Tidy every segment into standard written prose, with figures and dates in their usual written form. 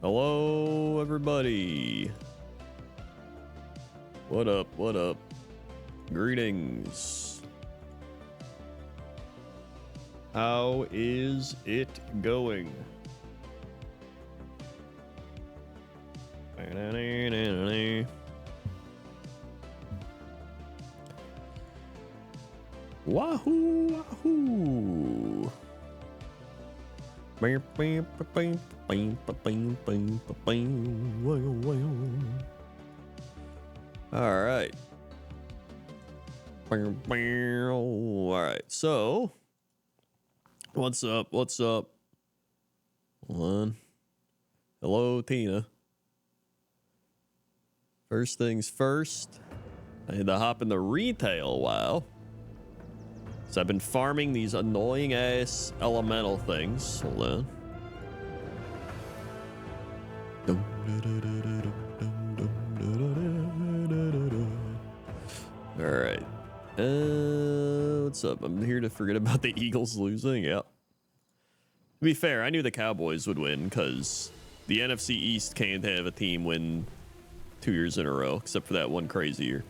Hello, everybody. What up? What up? Greetings. How is it going? Wahoo! Wahoo! All right. All right. So, what's up? What's up? Hold on. Hello, Tina. First things first, I had to hop in the retail WoW. So I've been farming these annoying ass elemental things. Hold on. All right. What's up? I'm here to forget about the Eagles losing. Yep. To be fair, I knew the Cowboys would win because the NFC East can't have a team win 2 years in a row, except for that one crazy year.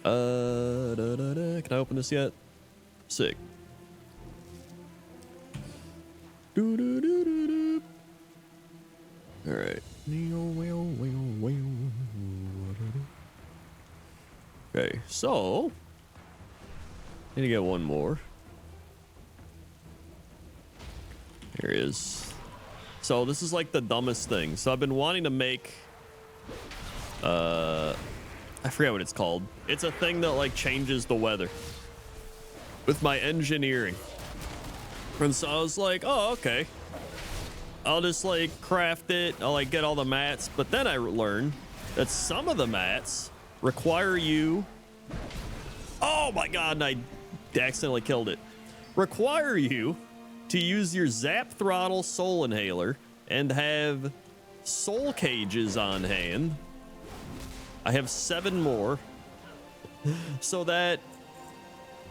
Can I open this yet? Sick. All right. Okay, so need to get one more. Here it is. So this is like the dumbest thing. So I've been wanting to make I forget what it's called. It's a thing that like changes the weather with my engineering. And so I was like, oh, okay. I'll just like craft it. I'll like get all the mats. But then I learned that some of the mats require you. Oh my God, and I accidentally killed it. Require you to use your Zap Throttle Soul Inhaler and have soul cages on hand. I have 7 more so that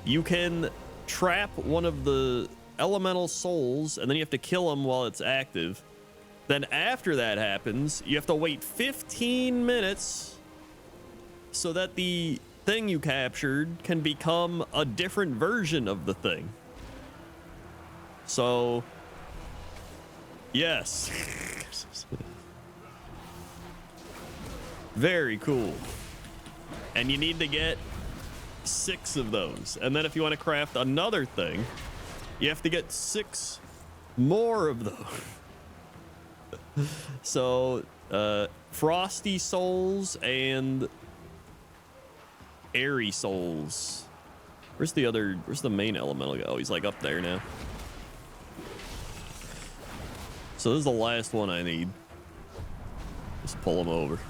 you can trap one of the elemental souls and then you have to kill them while it's active. Then after that happens, you have to wait 15 minutes so that the thing you captured can become a different version of the thing. So, yes. Very cool. And you need to get 6 of those. And then if you want to craft another thing, you have to get 6 more of those. So, Frosty Souls and Airy Souls. Where's the main elemental guy? Oh, he's like up there now. So this is the last one I need. Just pull him over.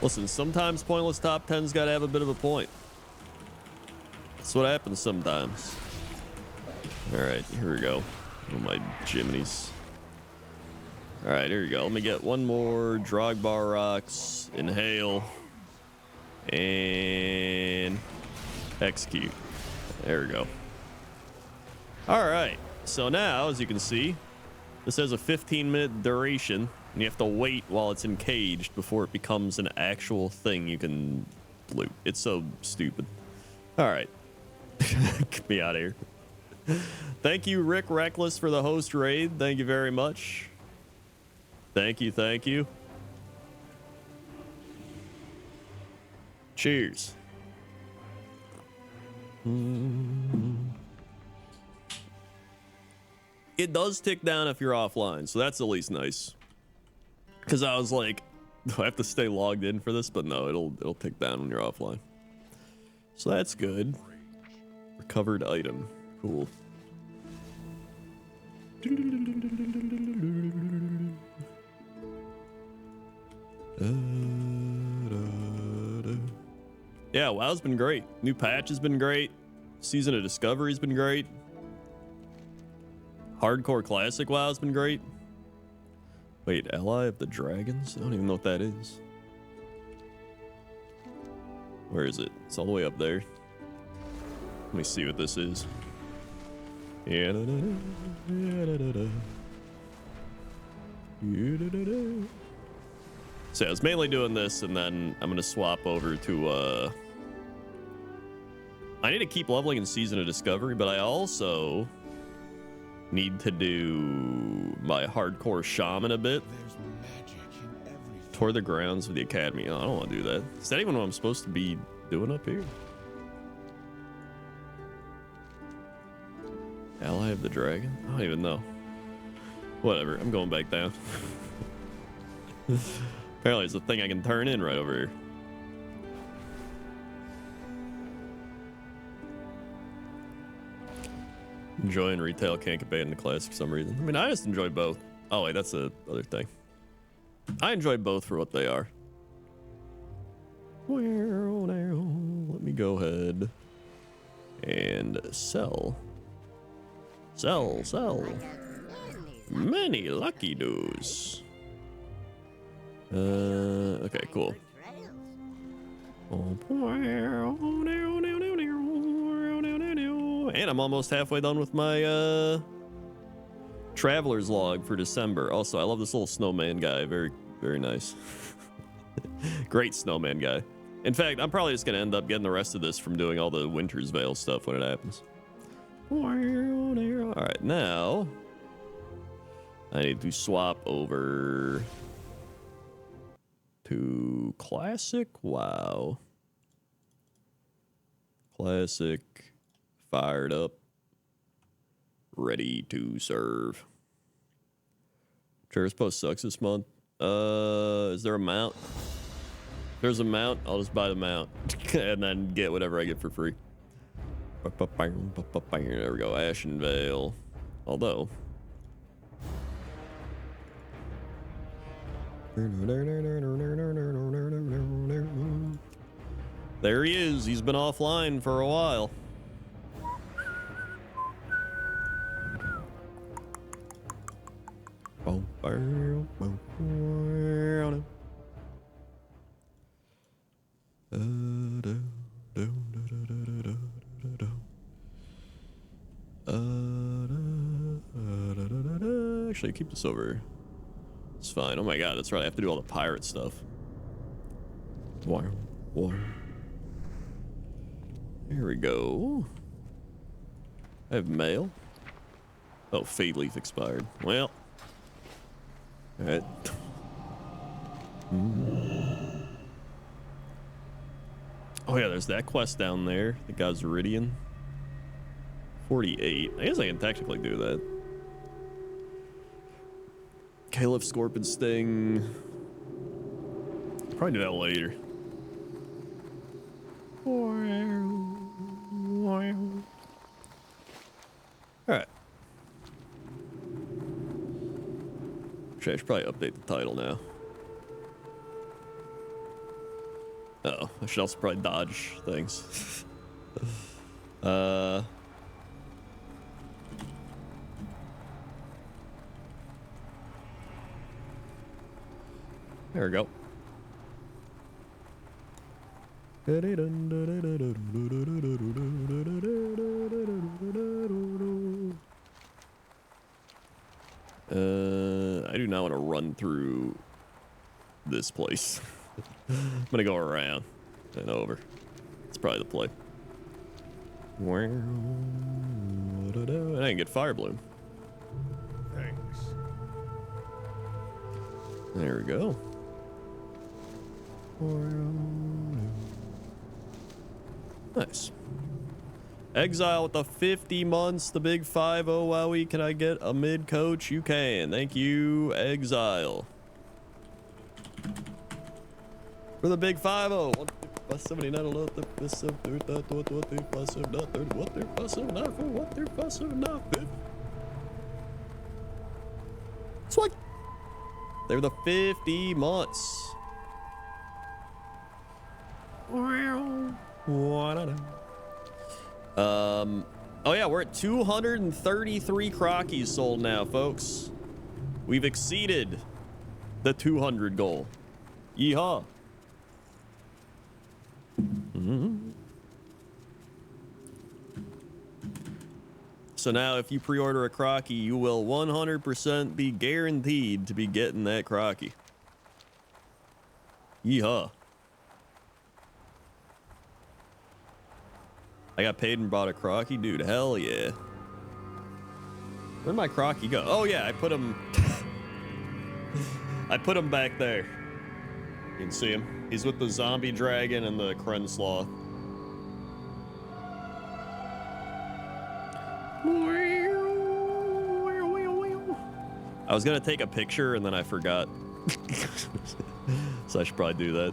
Listen, sometimes pointless top 10's gotta have a bit of a point. That's what happens sometimes. Alright, here we go. Oh my jiminies. Alright, here we go. Let me get one more Drogbar Rocks, Inhale, and execute. There we go. Alright, so now, as you can see, this has a 15-minute duration, and you have to wait while it's encaged before it becomes an actual thing you can loot. It's so stupid. Alright. Get me out of here. Thank you, Rick Reckless, for the host raid. Thank you very much. Thank you, thank you. Cheers. It does tick down if you're offline, so that's at least nice. Because I was like, do I have to stay logged in for this? But no, it'll tick down when you're offline. So that's good. Recovered item. Cool. Yeah, WoW's been great. New patch has been great. Season of Discovery's been great. Hardcore Classic WoW's been great. Wait, Ally of the Dragons? I don't even know what that is. Where is it? It's all the way up there. Let me see what this is. So I was mainly doing this, and then I'm gonna swap over to I need to keep leveling in Season of Discovery, but I also need to do my hardcore shaman a bit. Tour the grounds of the academy. Oh, I don't want to do that. Is that even what I'm supposed to be doing up here? Ally of the Dragon? I don't even know. Whatever, I'm going back down. Apparently it's a thing I can turn in right over here. Enjoying retail, can't get banned in the classic for some reason. I mean, I just enjoy both. Oh wait, that's the other thing. I enjoy both for what they are. Well, now, let me go ahead and sell. Sell. Many lucky doos. Okay, cool. And I'm almost halfway done with my traveler's log for December. Also, I love this little snowman guy. Very, very nice. Great snowman guy. In fact, I'm probably just gonna end up getting the rest of this from doing all the Winter's Veil stuff when it happens. All right, now I need to swap over to classic. Wow. Classic, fired up, ready to serve. Tourist Post sucks this month. Is there a mount? If there's a mount, I'll just buy the mount and then get whatever I get for free. There we go, Ashen Veil. Although there he is. He's been offline for a while. Actually, keep this over. It's fine. Oh my god, that's right. I have to do all the pirate stuff. Water. Here we go. I have mail. Oh, Fade Leaf expired. Well. Alright. Oh yeah, there's that quest down there. The Gazeridian. 48. I guess I can technically do that. Caliph Scorpion Sting. Probably do that later. Alright. Actually, I should probably update the title now. Uh-oh. I should also probably dodge things. There we go. I do not want to run through this place. I'm gonna go around and over. It's probably the play. And I can get Fire Bloom. Thanks. There we go. Nice. Exile with the 50 months, the big 5-0 wowie. Can I get a mid coach? You can. Thank you, Exile. For the big 5-0. 1 Swipe. They're the 50 months. Oh yeah, we're at 233 crockies sold now, folks. We've exceeded the 200 goal. Yeehaw. So now if you pre-order a crocky, you will 100% be guaranteed to be getting that crocky. Yeehaw. I got paid and bought a crocky? Dude, hell yeah. Where'd my crocky go? Oh yeah, I put him... I put him back there. You can see him. He's with the zombie dragon and the Kren sloth. I was gonna take a picture and then I forgot. So I should probably do that.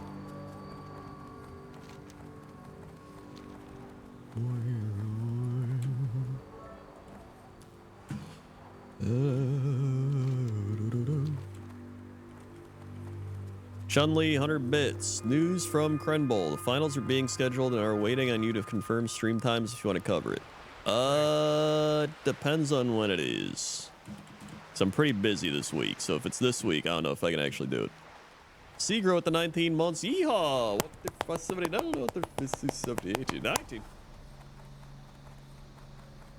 Chun-Li, 100 bits. News from Crendor. The finals are being scheduled and are waiting on you to confirm stream times if you want to cover it. Depends on when it is. So I'm pretty busy this week, so if it's this week, I don't know if I can actually do it. Zygor with the 19 months. Yeehaw! What the fuck? 70, I don't know what the 70, 18, 19.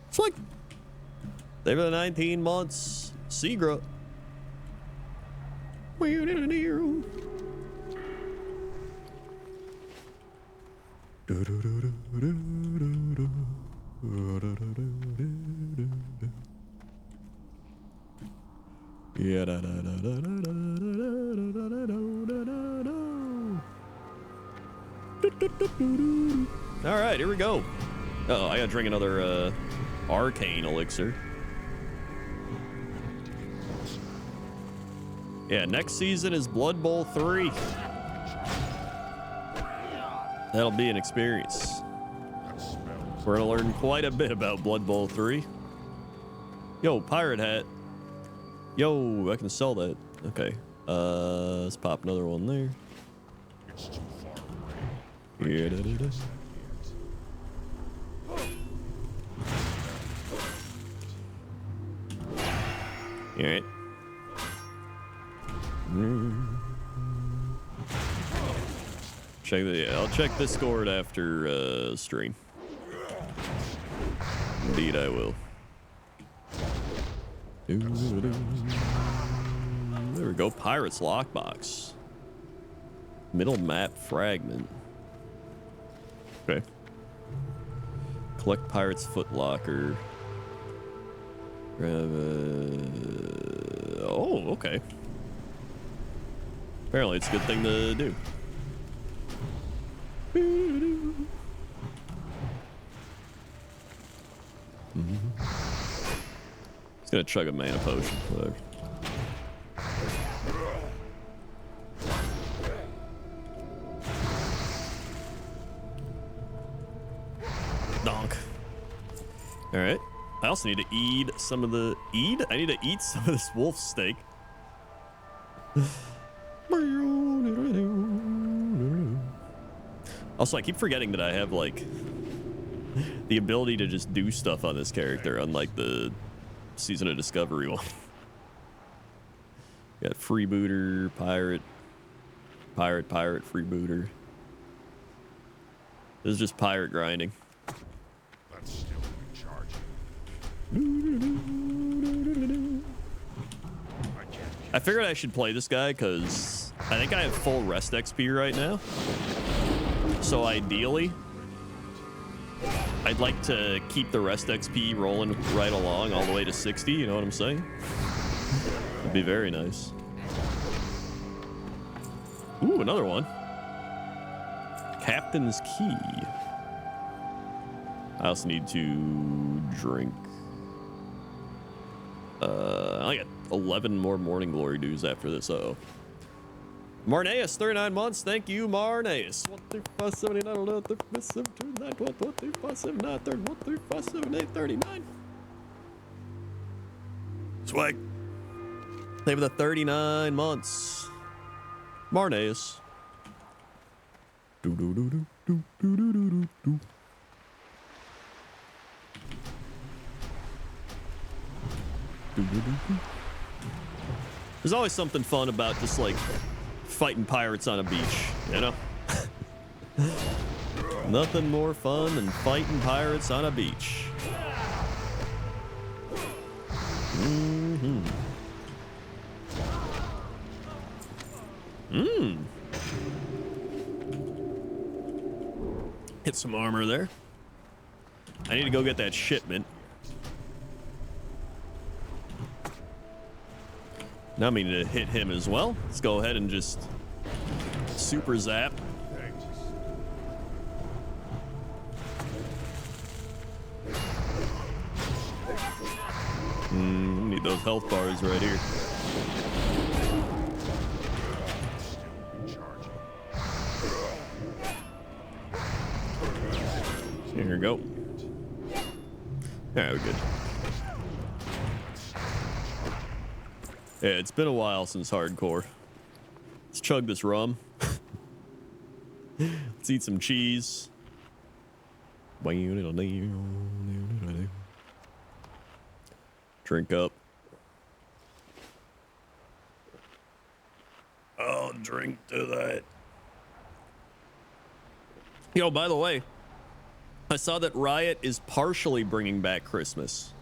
It's like they were the 19 months. Zygor. Yeah, da, da, da, da, da, da, da. All right, here we go. Uh-oh, I gotta drink another arcane elixir. Yeah, next season is Blood Bowl 3. That'll be an experience. We're gonna learn quite a bit about Blood Bowl 3. Yo, pirate hat. Yo, I can sell that. Okay. Let's pop another one there. It's too far away. Yeah, da, da, da. All right. Check the. Yeah, I'll check Discord after stream. Indeed, I will. There we go. Pirates lockbox. Middle map fragment. Okay. Collect Pirates footlocker. Oh, okay. Apparently it's a good thing to do. He's gonna chug a mana potion. Whatever. Donk. All right. I also need to eat some of the I need to eat some of this wolf steak. Also, I keep forgetting that I have like the ability to just do stuff on this character, unlike the Season of Discovery one. Got freebooter, pirate, freebooter. This is just pirate grinding. That's still recharging. I figured I should play this guy because I think I have full rest XP right now. So ideally, I'd like to keep the rest XP rolling right along all the way to 60, you know what I'm saying? It'd be very nice. Ooh, another one. Captain's Key. I also need to drink. I got 11 more Morning Glory dues after this, uh-oh. Marneus, 39 months. Thank you, Marneus. 1, 3, 5, 7, 8, 9, 11, 12, 13, 14, 15, 16, 17, 18, 19, 20, 21, 22, 23, 24, 25, 26, 27, 28, 29, 30, 1, 3, 5, 7, 8, 39. Swag. Name of the 39 months. Marneus. Do do do do do do do do do. There's always something fun about just like fighting pirates on a beach, you know? Nothing more fun than fighting pirates on a beach. Hit some armor there. I need to go get that shipment. Now I mean to hit him as well. Let's go ahead and just super zap. Need those health bars right here. Here we go. Yeah, we're good. Yeah, it's been a while since hardcore. Let's chug this rum. Let's eat some cheese. Drink up. I'll drink to that. Yo, by the way, I saw that Riot is partially bringing back Christmas.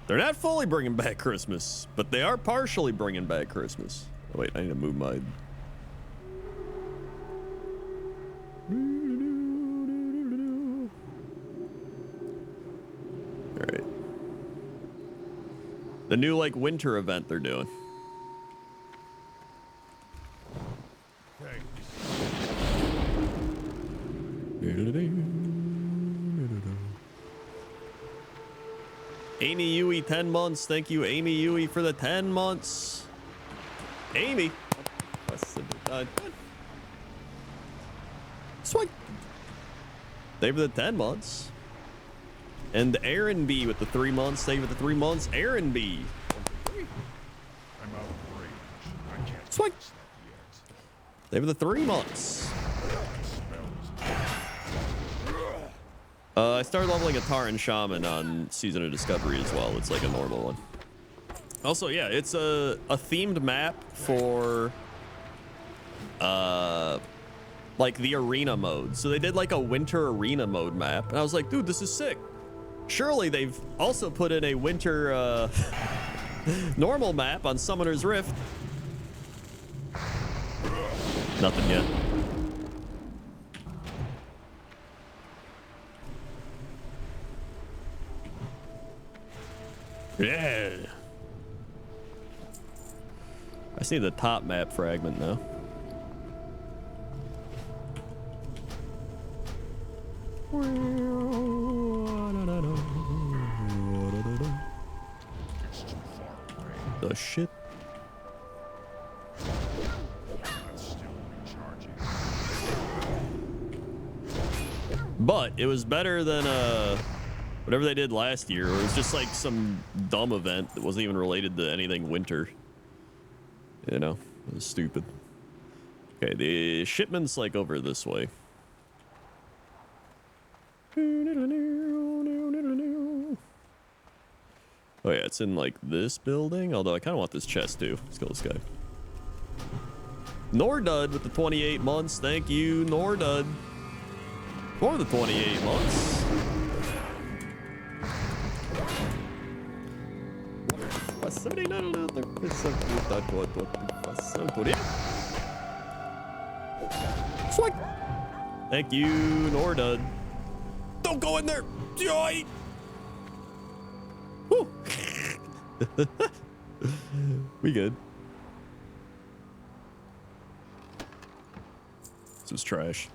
They're not fully bringing back Christmas, but they are partially bringing back Christmas. Oh, wait, I need to move my... All right. The new, like, winter event they're doing. Amy Yui, 10 months. Thank you, Amy Yui, for the 10 months. Amy. Swipe. Thank you for the 10 months. And Aaron B with the 3 months. Thank you for the 3 months. Aaron B. I'm out of range. I can't Swipe. fix that yet. Thank you for the 3 months. I started leveling a Taran Shaman on Season of Discovery as well. It's like a normal one. Also, yeah, it's a themed map for like the arena mode. So they did like a winter arena mode map, and I was like, dude, this is sick. Surely they've also put in a winter normal map on Summoner's Rift. Nothing yet. Yeah. I see the top map fragment now. It's too far away. The shit. That's still recharging. But it was better than whatever they did last year. It was just like some dumb event that wasn't even related to anything winter. You know, it was stupid. Okay, the shipment's like over this way. Oh yeah, it's in like this building. Although I kind of want this chest too. Let's kill this guy. Nordud with the 28 months. Thank you, Nordud, for the 28 months. Swipe. Thank you, Nordud. Don't go in there. Joy. Woo. We good. This is trash.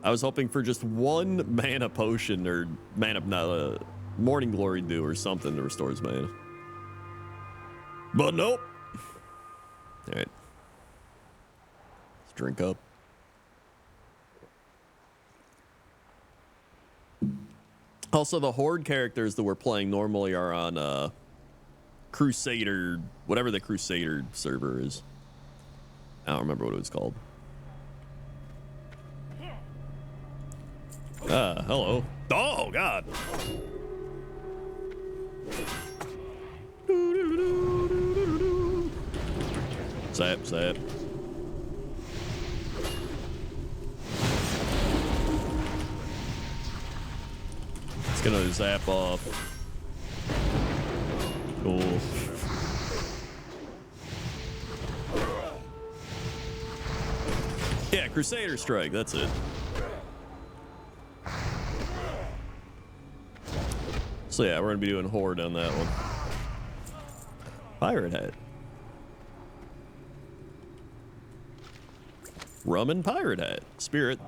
I was hoping for just one mana potion or morning glory dew or something that restores mana. But nope. All right. Let's drink up. Also, the Horde characters that we're playing normally are on Crusader, whatever the Crusader server is. I don't remember what it was called. Hello. Oh, God. Zap, zap. It's gonna zap off. Cool. Yeah, Crusader Strike, that's it. So yeah, we're gonna be doing Horde on that one. Pirate Hat. Rum and Pirate Hat. Spirit.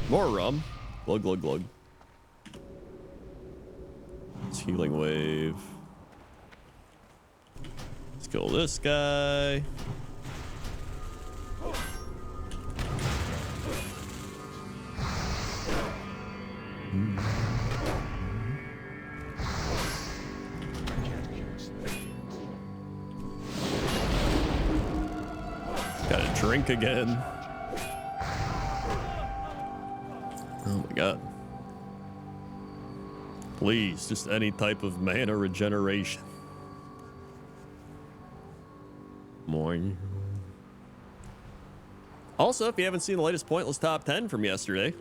More rum. Glug, glug, glug. It's Healing Wave. Let's kill this guy. Gotta drink again. Oh my god. Please, just any type of mana regeneration. Morning. Also, if you haven't seen the latest Pointless Top 10 from yesterday,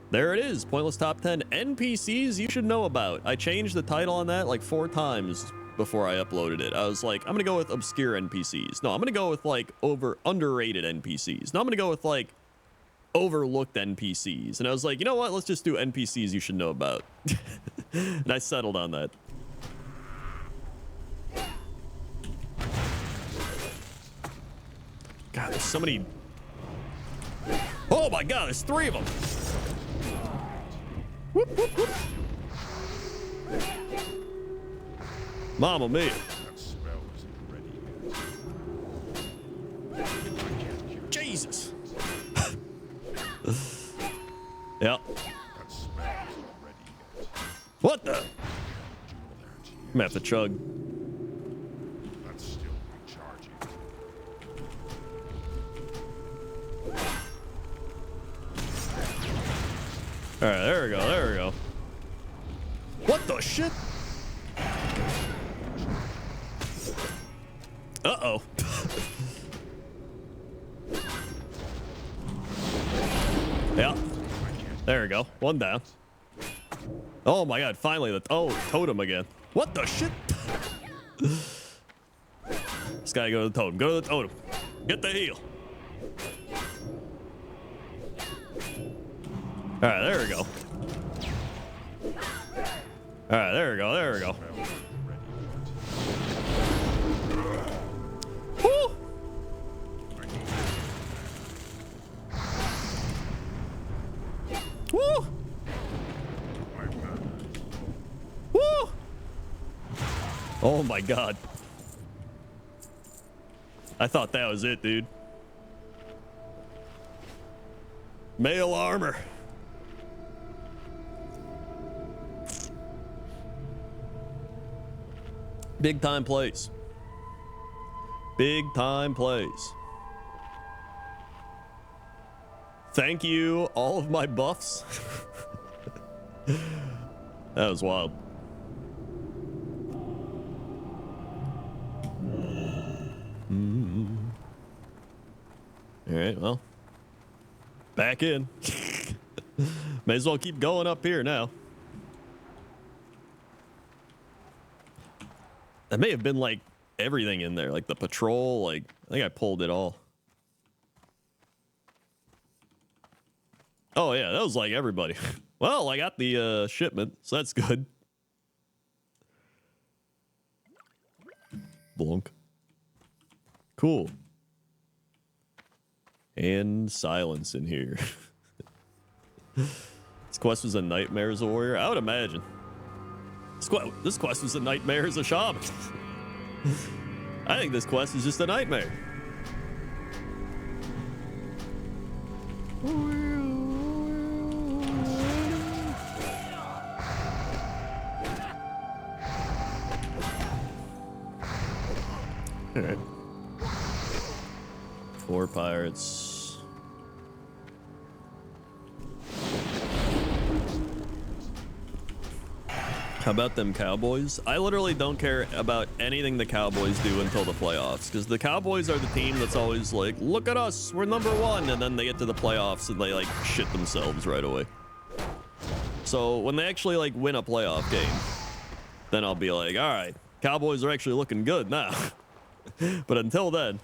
there it is. Pointless Top 10 NPCs you should know about. I changed the title on that like 4 times before I uploaded it. I was like, I'm gonna go with obscure NPCs. No, I'm gonna go with like underrated NPCs. No, I'm gonna go with like overlooked NPCs. And I was like, you know what? Let's just do NPCs you should know about. And I settled on that. God, there's so many. Oh my god, there's 3 of them. Whoop, whoop, whoop. Mamma mia. Jesus. Yep. What the? I'm gonna have to chug. All right, there we go. There we go. What the shit? Uh-oh. Yeah. There we go. 1 down. Oh my god, finally the totem again. What the shit? This guy go to the totem. Go to the totem. Get the heal. Alright, there we go. Alright, there we go. There we go. Woo! Woo! Woo! Oh my god. I thought that was it, dude. Mail armor. Big time plays. Big time plays. Thank you, all of my buffs. That was wild. All right, well, back in. May as well keep going up here now. That may have been like everything in there, like the patrol, like I think I pulled it all. Oh yeah, that was like everybody. Well, I got the shipment, so that's good. Blunk. Cool. And silence in here. This quest was a nightmare as a warrior? I would imagine. This quest was a nightmare as a shaman. I think this quest is just a nightmare. Alright. 4 pirates. How about them Cowboys? I literally don't care about anything the Cowboys do until the playoffs, because the Cowboys are the team that's always like, look at us, we're #1, and then they get to the playoffs and they like shit themselves right away. So when they actually like win a playoff game, then I'll be like, all right, Cowboys are actually looking good now. But until then.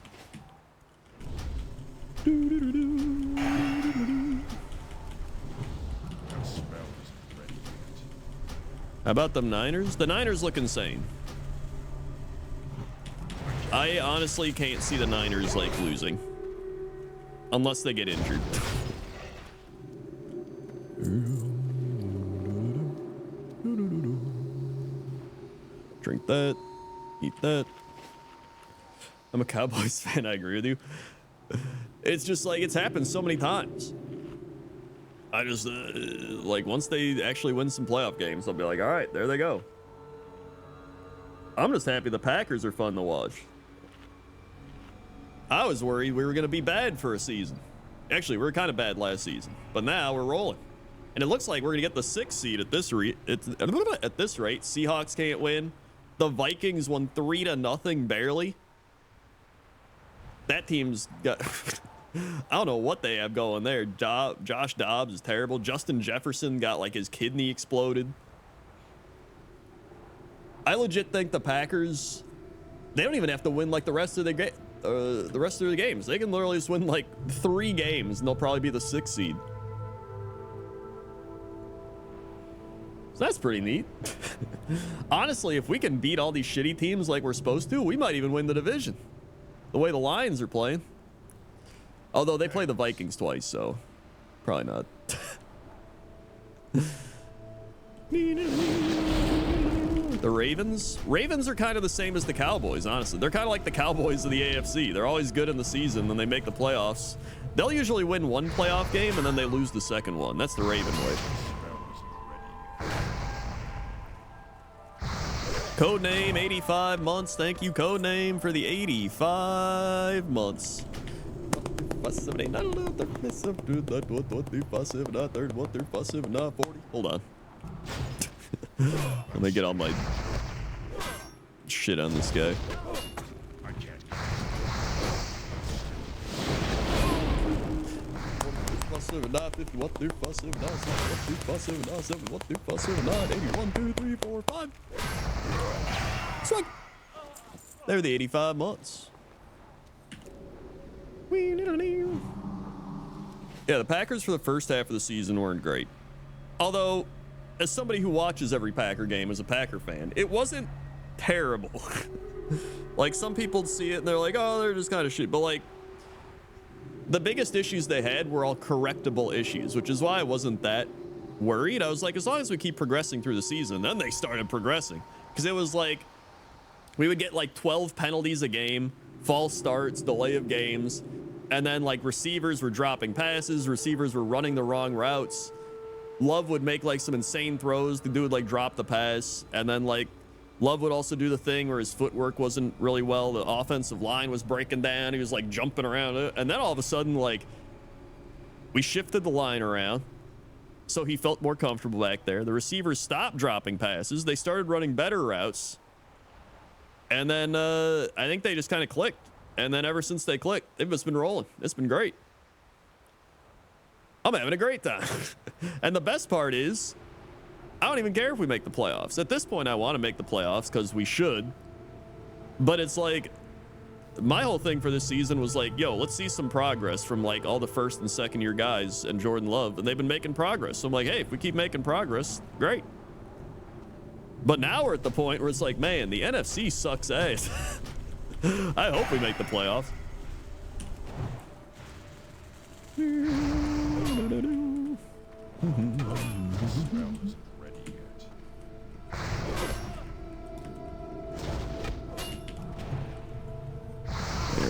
How about them Niners? The Niners look insane. I honestly can't see the Niners like losing. Unless they get injured. Drink that. Eat that. I'm a Cowboys fan, I agree with you. It's just like, it's happened so many times. I just, like, once they actually win some playoff games, I'll be like, all right, there they go. I'm just happy the Packers are fun to watch. I was worried we were going to be bad for a season. Actually, we were kind of bad last season, but now we're rolling. And it looks like we're going to get the 6th seed at this rate. At this rate, Seahawks can't win. The Vikings won 3-0 barely. That team's got... I don't know what they have going there. Josh Dobbs is terrible. Justin Jefferson got like his kidney exploded. I legit think the Packers, they don't even have to win like the rest of the games. They can literally just win like 3 games and they'll probably be the 6th seed. So that's pretty neat. Honestly, if we can beat all these shitty teams like we're supposed to, we might even win the division. The way the Lions are playing. Although they play the Vikings twice, so probably not. The Ravens? Ravens are kind of the same as the Cowboys, honestly. They're kind of like the Cowboys of the AFC. They're always good in the season, then they make the playoffs. They'll usually win one playoff game, and then they lose the second one. That's the Raven way. Codename 85 months. Thank you, Codename, for the 85 months. Hold on. Let me get all my shit on this guy. Swing. They're the 85 months. Yeah, the Packers for the first half of the season weren't great. Although, as somebody who watches every Packer game as a Packer fan, it wasn't terrible. Like, some people see it and they're like, oh, they're just kind of shit. But, like, the biggest issues they had were all correctable issues, which is why I wasn't that worried. I was like, as long as we keep progressing through the season, then they started progressing. Because it was like, we would get like 12 penalties a game, false starts, delay of games, and then like receivers were dropping passes, receivers were running the wrong routes. Love would make like some insane throws, the dude would like drop the pass, and then like Love would also do the thing where his footwork wasn't really well, the offensive line was breaking down, he was like jumping around, and then all of a sudden like we shifted the line around so he felt more comfortable back there. The receivers stopped dropping passes, they started running better routes, and then I think they just kind of clicked. And then ever since they clicked, they've just been rolling. It's been great. I'm having a great time. And the best part is, I don't even care if we make the playoffs. At this point, I want to make the playoffs because we should. But it's like, my whole thing for this season was like, yo, let's see some progress from like all the first and second year guys and Jordan Love. And they've been making progress. So I'm like, hey, if we keep making progress, great. But now we're at the point where it's like, man, the NFC sucks ass. I hope we make the playoffs. There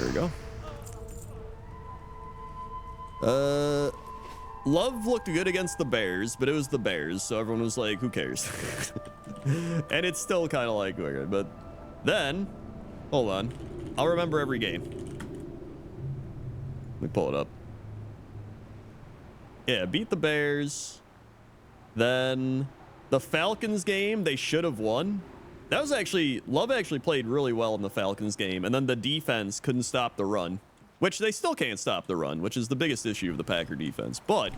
we go. Love looked good against the Bears, but it was the Bears, so everyone was like, who cares? And it's still kind of like weird, but then, hold on, I'll remember every game. Let me pull it up. Yeah, beat the Bears. Then the Falcons game, they should have won. That was actually, Love actually played really well in the Falcons game, and then the defense couldn't stop the run, which they still can't stop the run, which is the biggest issue of the Packer defense. But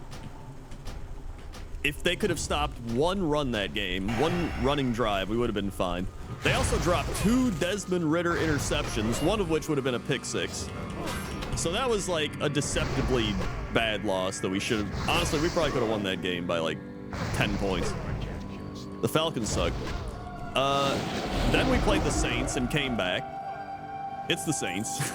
if they could have stopped one run that game, one running drive, we would have been fine. They also dropped 2 Desmond Ritter interceptions, one of which would have been a pick 6. So that was like a deceptively bad loss that we should have. Honestly, we probably could have won that game by like 10 points. The Falcons suck. Then we played the Saints and came back. It's the Saints.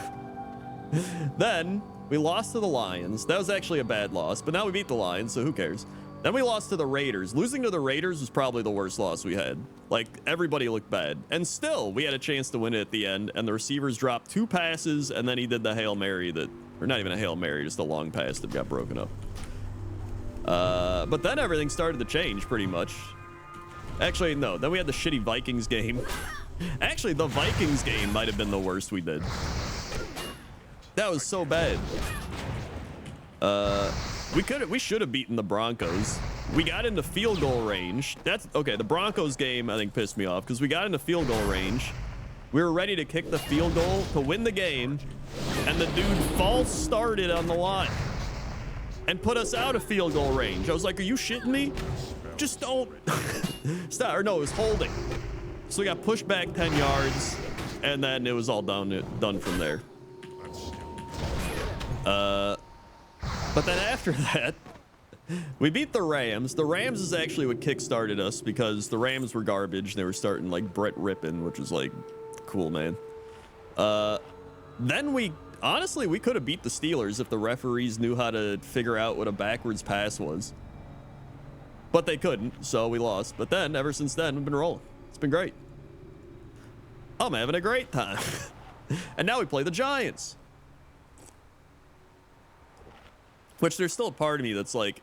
Then we lost to the Lions. That was actually a bad loss, but now we beat the Lions, so who cares? Then we lost to the Raiders. Losing to the Raiders was probably the worst loss we had. Like, everybody looked bad. And still, we had a chance to win it at the end, and the receivers dropped 2 passes, and then he did the Hail Mary that, or not even a Hail Mary, just a long pass that got broken up. But then everything started to change, pretty much. Actually, no. Then we had the shitty Vikings game. Actually, the Vikings game might have been the worst we did. That was so bad. We should have beaten the Broncos. We got into field goal range. That's okay. The Broncos game, I think, pissed me off because we got into field goal range. We were ready to kick the field goal to win the game, and the dude false started on the line and put us out of field goal range. I was like, are you shitting me? Just don't stop. Or no, it was holding. So we got pushed back 10 yards, and then it was all done from there. But then after that, we beat the Rams. The Rams is actually what kickstarted us because the Rams were garbage. They were starting like Brett Rippon, which was like, cool, man. Then we could have beat the Steelers if the referees knew how to figure out what a backwards pass was. But they couldn't, so we lost. But then, ever since then, we've been rolling. It's been great. I'm having a great time. And now we play the Giants. Which there's still a part of me that's like,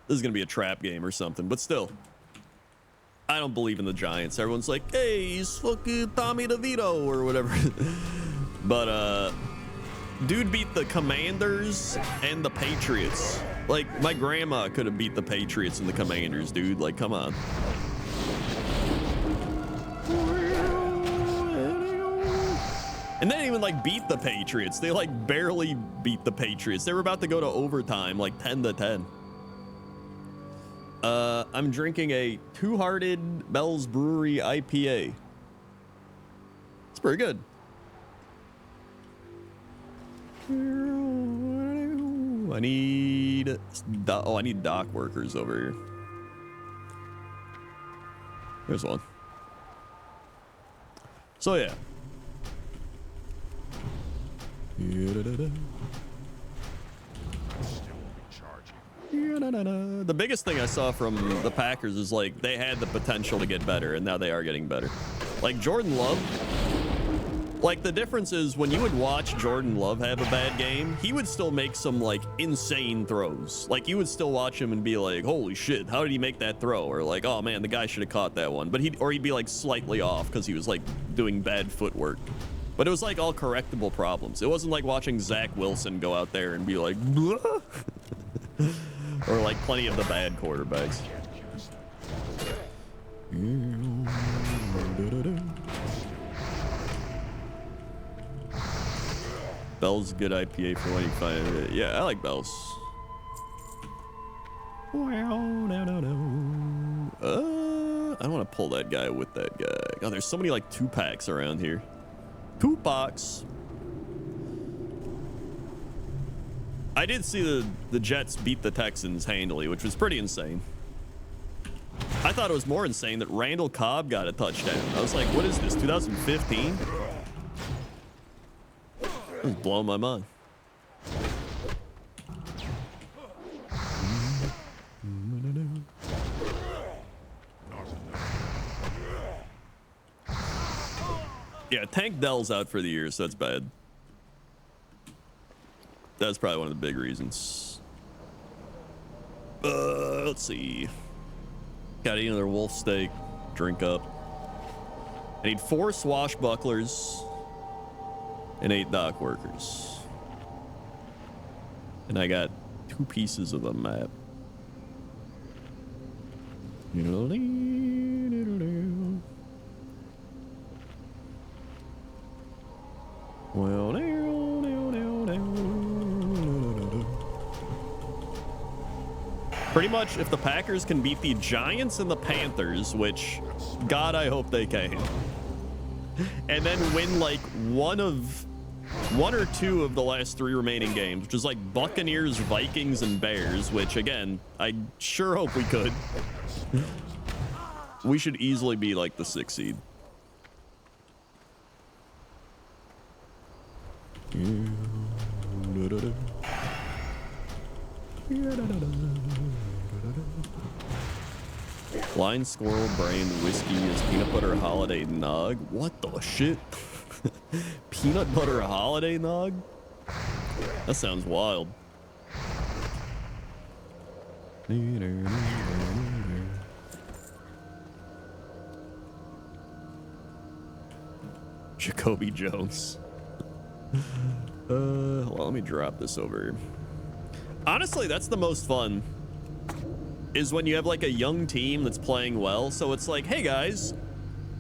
this is going to be a trap game or something. But still, I don't believe in the Giants. Everyone's like, hey, he's fucking Tommy DeVito or whatever. But, dude beat the Commanders and the Patriots. Like, my grandma could have beat the Patriots and the Commanders, dude. Like, come on. And they didn't even, like, beat the Patriots. They, like, barely beat the Patriots. They were about to go to overtime, like, 10-10. I'm drinking a Two-Hearted Bell's Brewery IPA. It's pretty good. I need dock workers over here. There's one. So yeah. The biggest thing I saw from the Packers is like they had the potential to get better, and now they are getting better. Like Jordan Love. Like, the difference is when you would watch Jordan Love have a bad game, he would still make some, like, insane throws. Like, you would still watch him and be like, holy shit, how did he make that throw? Or like, oh man, the guy should have caught that one. But he'd be like slightly off because he was like doing bad footwork. But it was like all correctable problems. It wasn't like watching Zach Wilson go out there and be like, blah. Or like plenty of the bad quarterbacks. Bell's a good IPA for when you find it. Yeah, I like Bell's. I don't want to pull that guy with that guy. God, there's so many like 2-packs around here. 2-packs. I did see the Jets beat the Texans handily, which was pretty insane. I thought it was more insane that Randall Cobb got a touchdown. I was like, what is this, 2015? It was blowing my mind. Yeah, Tank Dell's out for the year, so that's bad. That's probably one of the big reasons. Let's see. Gotta eat another wolf steak. Drink up. I need 4 swashbucklers and 8 dock workers. And I got 2 pieces of the map. Pretty much, if the Packers can beat the Giants and the Panthers, which, God, I hope they can, and then win like one or two of the last 3 remaining games, which is like Buccaneers, Vikings, and Bears, which again, I sure hope we could. We should easily be like the 6th seed. Blind Squirrel Brand Whiskey is peanut butter holiday nog. What the shit? Peanut butter holiday nog? That sounds wild. Jacoby Jones. Well, let me drop this over. Honestly, that's the most fun, is when you have like a young team that's playing well. So it's like, hey guys,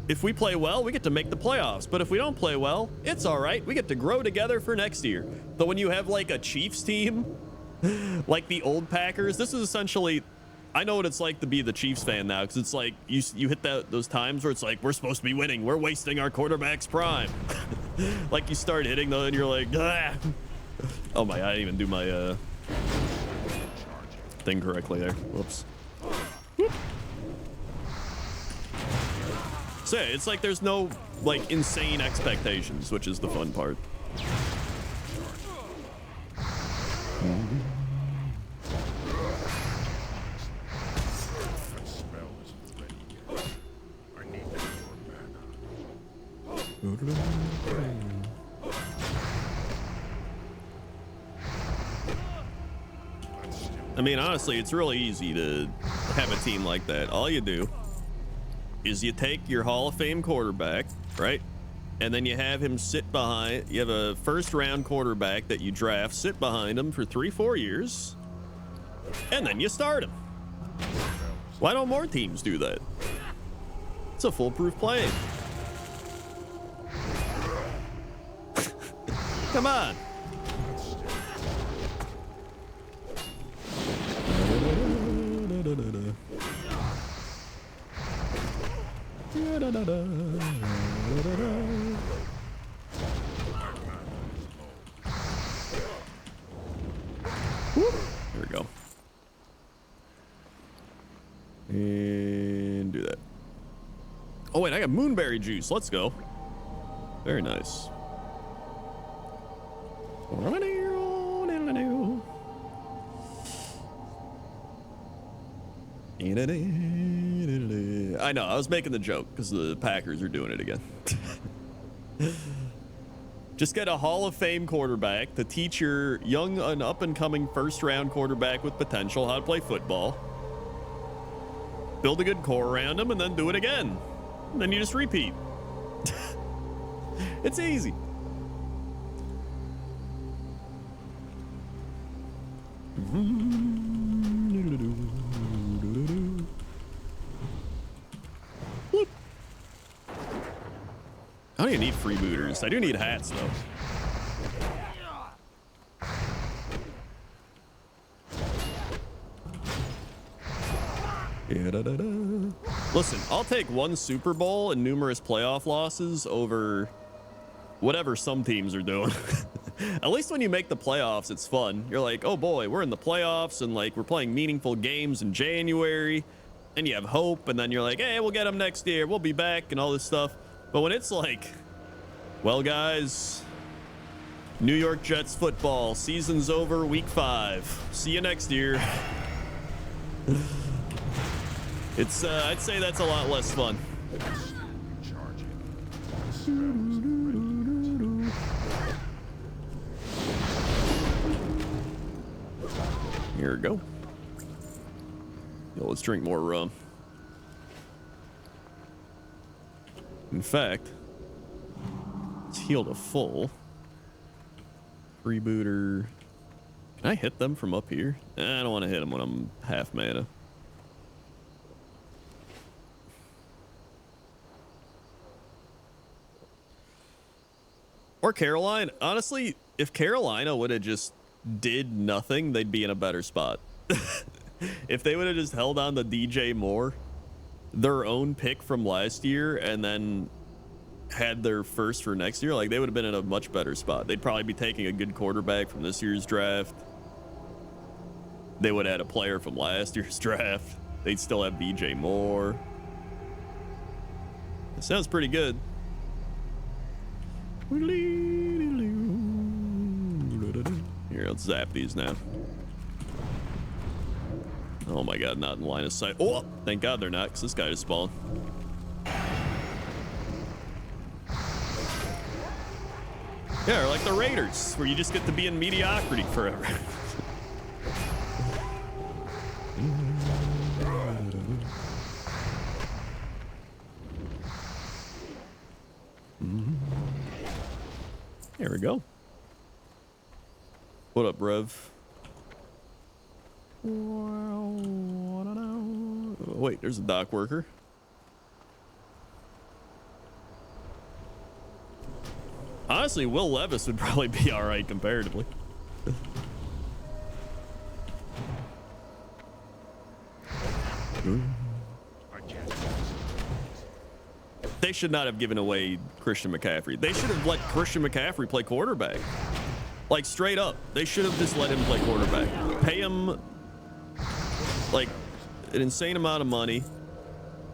if we play well, we get to make the playoffs. But if we don't play well, it's all right. We get to grow together for next year. But when you have like a Chiefs team, like the old Packers, this is essentially, I know what it's like to be the Chiefs fan now, because it's like you hit those times where it's like, we're supposed to be winning. We're wasting our quarterback's prime. Like you start hitting though, and you're like, ah. Oh my, I didn't even do my thing correctly there. Whoops. Whoop. So yeah, it's like there's no like insane expectations, which is the fun part. I mean, honestly, it's really easy to have a team like that. All you do is you take your Hall of Fame quarterback, right? And then you have him sit behind, you have a first round quarterback that you draft, sit behind him for 3-4 years, and then you start him. Why don't more teams do that? It's a foolproof plan. Come on. Here we go. And do that. Oh wait, I got moonberry juice. Let's go. Very nice. I know, I was making the joke because the Packers are doing it again. Just get a Hall of Fame quarterback to teach your young and up-and-coming first-round quarterback with potential how to play football. Build a good core around him and then do it again. And then you just repeat. It's easy. I don't even need freebooters. I do need hats, though. Listen, I'll take one Super Bowl and numerous playoff losses over whatever some teams are doing. At least when you make the playoffs, it's fun. You're like, oh boy, we're in the playoffs, and like we're playing meaningful games in January, and you have hope, and then you're like, hey, we'll get them next year. We'll be back and all this stuff. But when it's like, well, guys, New York Jets football, season's over, week 5. See you next year. It's, I'd say that's a lot less fun. Here we go. Yo, let's drink more rum. In fact, let's heal to full. Freebooter. Can I hit them from up here? I don't want to hit them when I'm half mana. Or Carolina. Honestly, if Carolina would have just did nothing, they'd be in a better spot. If they would have just held on to DJ Moore, their own pick from last year, and then had their first for next year, like they would have been in a much better spot. They'd probably be taking a good quarterback from this year's draft. They would have had a player from last year's draft. They'd still have DJ Moore. It sounds pretty good. Here, let's zap these now. Oh my god, not in line of sight. Oh, thank god they're not, because this guy just spawned. Yeah, or like the Raiders, where you just get to be in mediocrity forever. There we go. What up, Rev? Wait, there's a dock worker. Honestly, Will Levis would probably be all right comparatively. They should not have given away Christian McCaffrey. They should have let Christian McCaffrey play quarterback. Like, straight up. They should have just let him play quarterback. Pay him, like, an insane amount of money.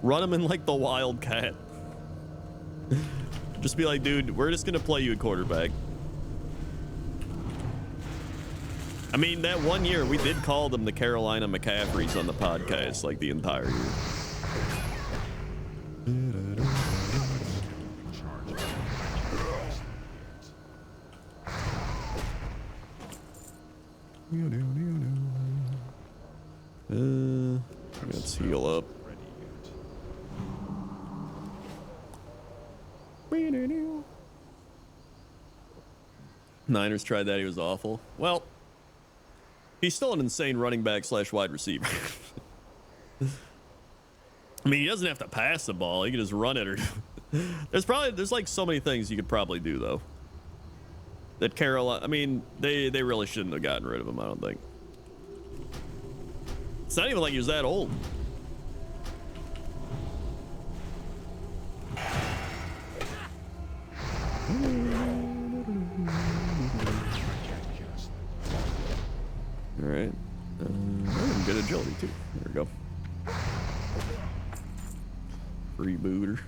Run him in, like, the Wildcat. Just be like, dude, we're just going to play you at quarterback. I mean, that one year, we did call them the Carolina McCaffreys on the podcast, like, the entire year. Let's heal up. Niners tried that. He was awful. Well, he's still an insane running back / wide receiver. I mean, he doesn't have to pass the ball. He can just run it. Or there's like so many things you could probably do though. That Carolina, I mean, they really shouldn't have gotten rid of him, I don't think. It's not even like he was that old. All right. Good agility too. There we go. Freebooter.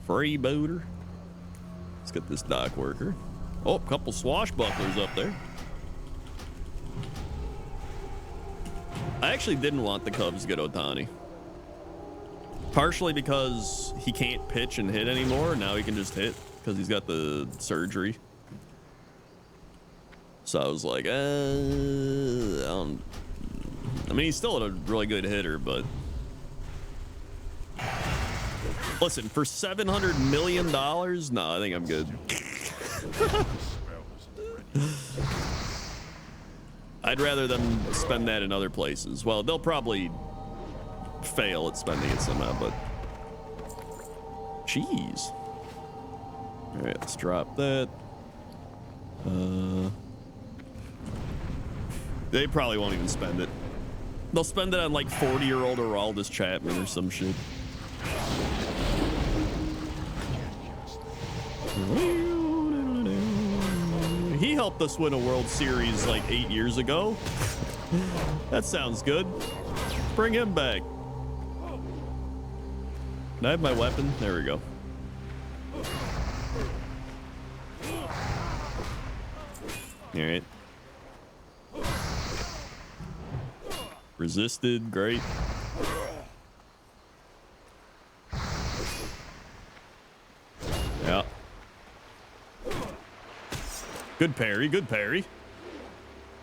Freebooter. Let's get this dock worker. Oh, a couple swashbucklers up there. I actually didn't want the Cubs to get Ohtani. Partially because he can't pitch and hit anymore. Now he can just hit because he's got the surgery. So I was like, I mean, he's still a really good hitter, but listen, for $700 million, no, I think I'm good. I'd rather them spend that in other places. Well, they'll probably fail at spending it somehow, but jeez. All right, let's drop that. They probably won't even spend it. They'll spend it on like 40-year-old Aroldis Chapman or some shit. He helped us win a World Series like 8 years ago. That sounds good. Bring him back. Can I have my weapon? There we go. All right. Resisted, great. Yeah. Good parry, good parry.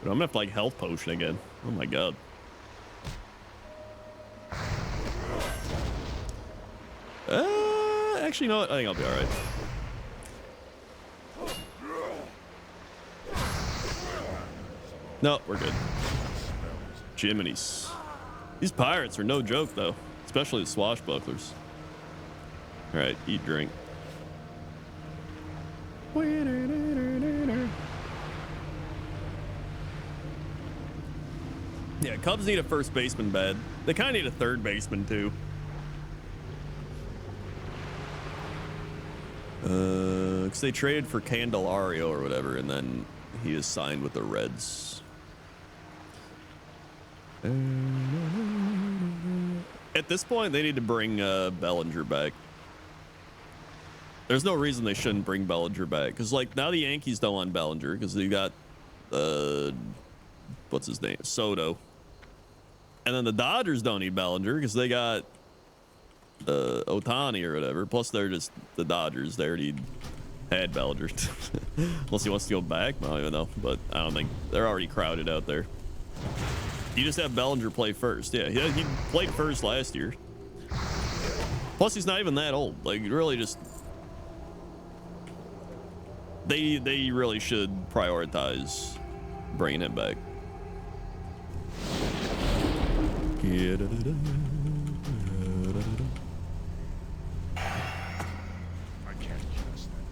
But I'm gonna have to like health potion again. Oh my god. Actually, you know what? I think I'll be all right. No, we're good. Jiminy's. These pirates are no joke, though. Especially the swashbucklers. All right, eat, drink. Yeah, Cubs need a first baseman bad. They kind of need a third baseman too. Because they traded for Candelario or whatever, and then he is signed with the Reds. At this point, they need to bring Bellinger back. There's no reason they shouldn't bring Bellinger back. Because, like, now the Yankees don't want Bellinger because they got, what's his name? Soto. And then the Dodgers don't need Bellinger because they got Ohtani or whatever. Plus, they're just the Dodgers. They already had Bellinger. Unless he wants to go back. I don't even know. But I don't think they're already crowded out there. You just have Bellinger play first. Yeah, he played first last year. Plus, he's not even that old. Like, really just... They really should prioritize bringing him back. I can't trust that.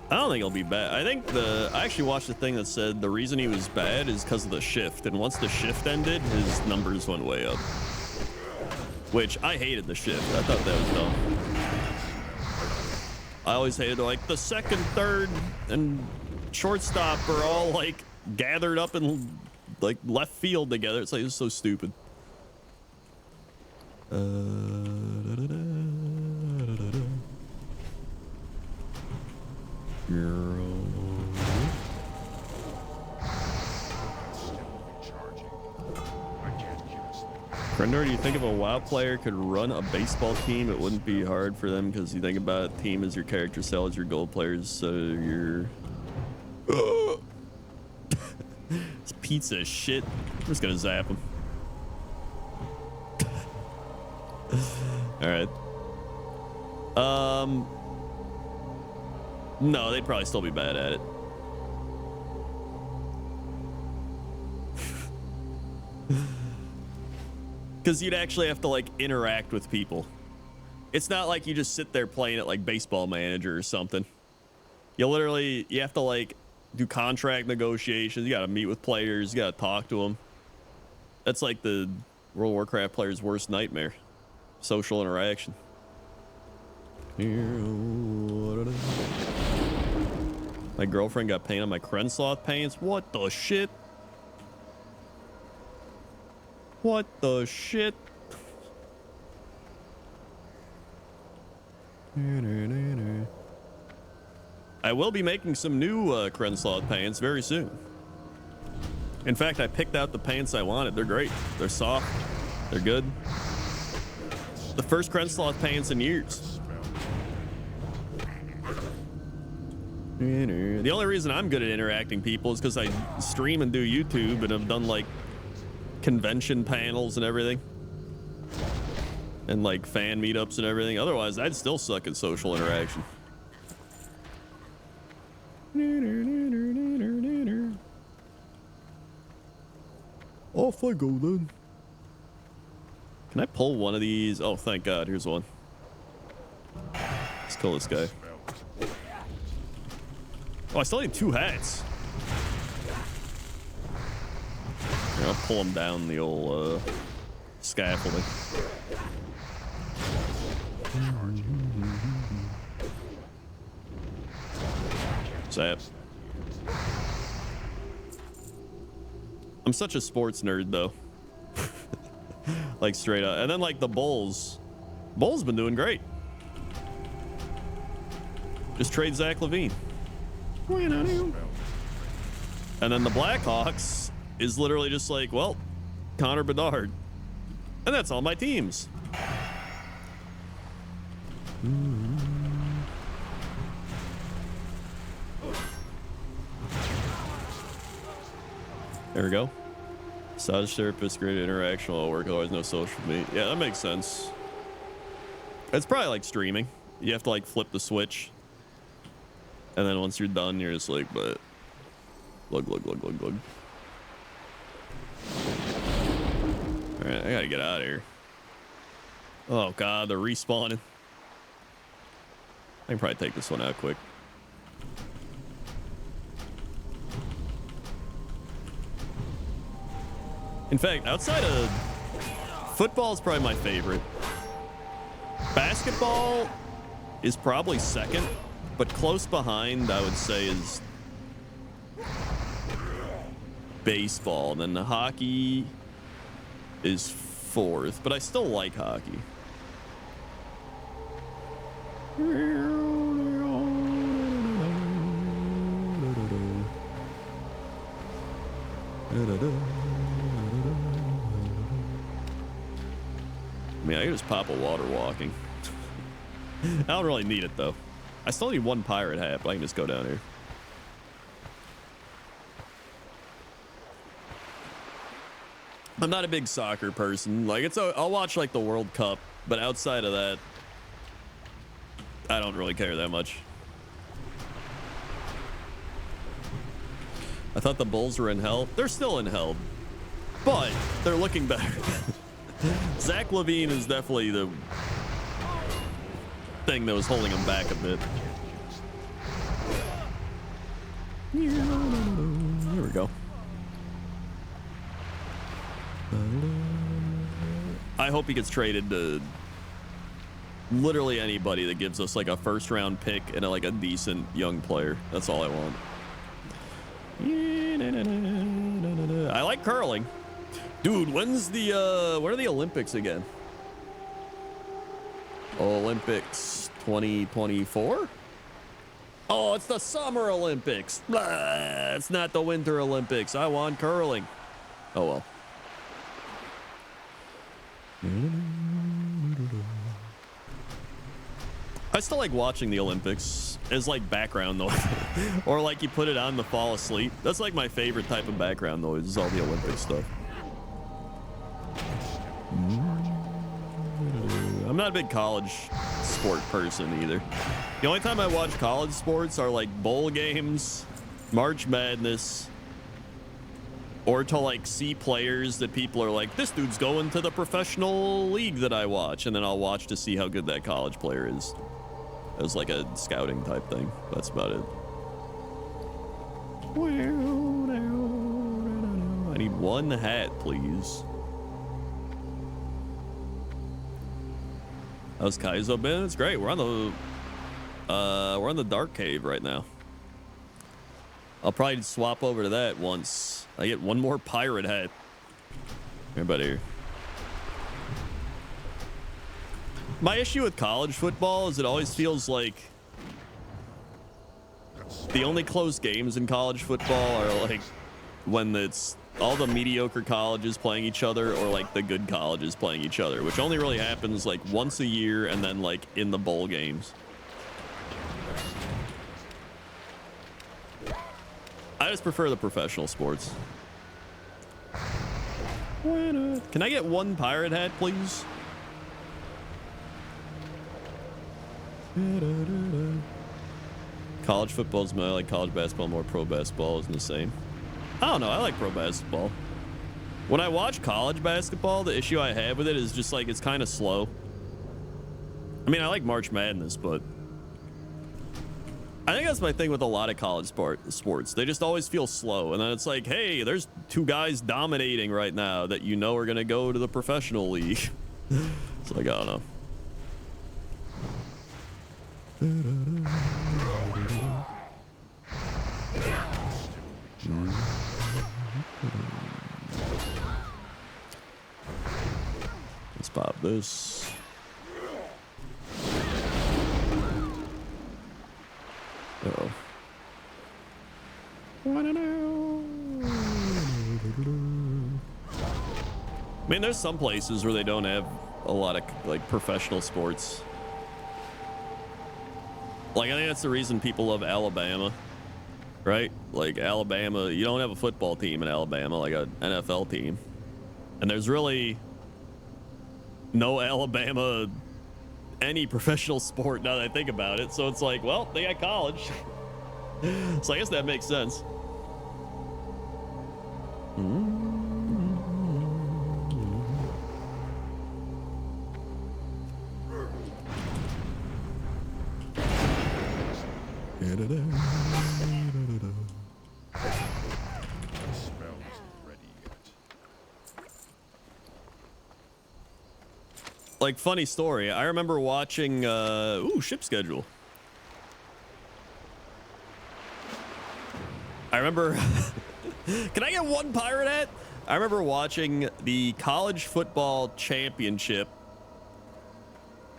I don't think he'll be bad. I think I actually watched a thing that said the reason he was bad is because of the shift. And once the shift ended, his numbers went way up. Which, I hated the shift. I thought that was dumb. I always hated, like, the second, third, and shortstop are all, like, gathered up in, like, left field together. It's like, it's so stupid. Crendor, do you think if a WoW player could run a baseball team, it wouldn't be hard for them? Because you think about a team as your character cell, as your gold players, so you're... This pizza is shit. I'm just gonna zap him. Alright. No, they'd probably still be bad at it. Because you'd actually have to, like, interact with people. It's not like you just sit there playing it like Baseball Manager or something. You have to, like, do contract negotiations. You got to meet with players. You got to talk to them. That's like the World of Warcraft player's worst nightmare. Social interaction. My girlfriend got paint on my Crensloth pants. What the shit? What the shit? I will be making some new Crensloth pants very soon. In fact, I picked out the pants I wanted. They're great. They're soft. They're good. The first Crensloth pants in years. The only reason I'm good at interacting people is because I stream and do YouTube and have done, like, convention panels and everything, and like fan meetups and everything. Otherwise, I'd still suck at social interaction. Off I go then. Can I pull one of these? Oh, thank God. Here's one. Let's kill this guy. Oh, I still need 2 hats. I'll pull him down the old scaffolding. Zap. I'm such a sports nerd, though. Like, straight up. And then, like, the Bulls. Bulls been doing great. Just trade Zach LaVine. And then the Blackhawks is literally just like, well, Connor Bedard. And that's all my teams. There we go. Massage therapist, great interaction while at work, otherwise no social media. Yeah, that makes sense. It's probably like streaming. You have to like flip the switch. And then once you're done, you're just like, but glug. Alright, I gotta get out of here. Oh god, they're respawning. I can probably take this one out quick. In fact, outside of football is probably my favorite. Basketball is probably second, but close behind, I would say, is baseball. And then the hockey is fourth, but I still like hockey. I mean, I can just pop a water walking. I don't really need it, though. I still need one pirate hat, but I can just go down here. I'm not a big soccer person. Like, I'll watch, like, the World Cup, but outside of that, I don't really care that much. I thought the Bulls were in hell. They're still in hell, but they're looking better. Zach LaVine is definitely the thing that was holding him back a bit. There we go. I hope he gets traded to literally anybody that gives us like a first round pick and like a decent young player. That's all I want. I like curling. Dude, when are the Olympics again? Olympics 2024? Oh, it's the Summer Olympics. Blah, it's not the Winter Olympics. I want curling. Oh well. I still like watching the Olympics as like background noise, or like you put it on to fall asleep. That's like my favorite type of background noise, is all the Olympic stuff. I'm not a big college sport person either. The only time I watch college sports are like bowl games, March Madness, or to like see players that people are like, this dude's going to the professional league that I watch, and then I'll watch to see how good that college player is. It was like a scouting type thing. That's about it. I need one hat, please. How's Kaizo been? It's great. We're on the dark cave right now. I'll probably swap over to that once I get one more pirate hat. Everybody here. My issue with college football is it always feels like the only close games in college football are like when it's all the mediocre colleges playing each other or like the good colleges playing each other, which only really happens like once a year and then like in the bowl games. I just prefer the professional sports. Can I get one pirate hat, please? College football's more like college basketball, more pro basketball isn't the same. I don't know. I like pro basketball. When I watch college basketball, the issue I have with it is just like it's kind of slow. I mean, I like March Madness, but I think that's my thing with a lot of college sports. They just always feel slow. And then it's like, hey, there's two guys dominating right now that you know are going to go to the professional league. It's like, I don't know. Let's pop this. Uh-oh. I mean, there's some places where they don't have a lot of like professional sports. Like, I think that's the reason people love Alabama, right? Like, Alabama, you don't have a football team in Alabama, like an NFL team. And there's really no Alabama, any professional sport now that I think about it. So it's like, well, they got college. So I guess that makes sense. The spell isn't ready yet. Like, funny story. I remember watching, ship schedule. I remember, can I get one pirate hat? I remember watching the college football championship,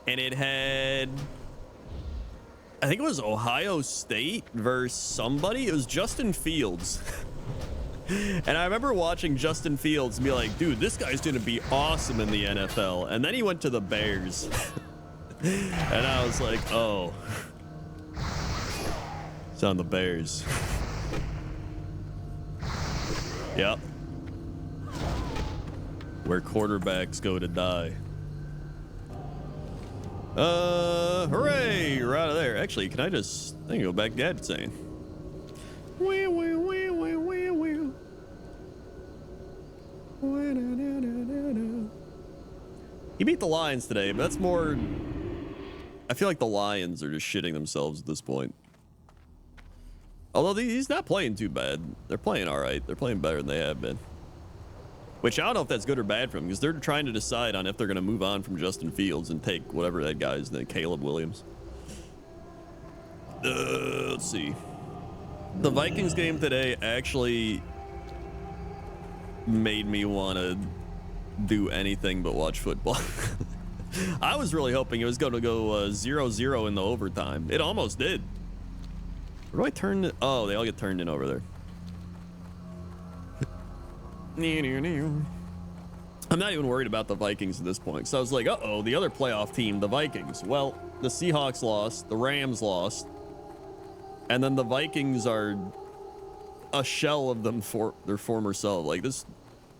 and it had, I think it was Ohio State versus somebody. It was Justin Fields. And I remember watching Justin Fields and be like, dude, this guy's gonna be awesome in the NFL. And then he went to the Bears. And I was like, oh. It's on the Bears. Yep. Where quarterbacks go to die. Hooray! We're out of there. Actually, can I just, I can go back to that saying. He beat the Lions today, but that's more, I feel like the Lions are just shitting themselves at this point. Although he's not playing too bad. They're playing all right. They're playing better than they have been. Which I don't know if that's good or bad for them, because they're trying to decide on if they're going to move on from Justin Fields and take whatever that guy's name, Caleb Williams. Let's see. The Vikings game today actually made me want to do anything but watch football. I was really hoping it was going to go 0-0 in the overtime. It almost did. Where do I turn it? Oh, they all get turned in over there. I'm not even worried about the Vikings at this point. So I was like, uh-oh, the other playoff team, the Vikings. Well, the Seahawks lost, the Rams lost, and then the Vikings are a shell of them for their former self. Like this,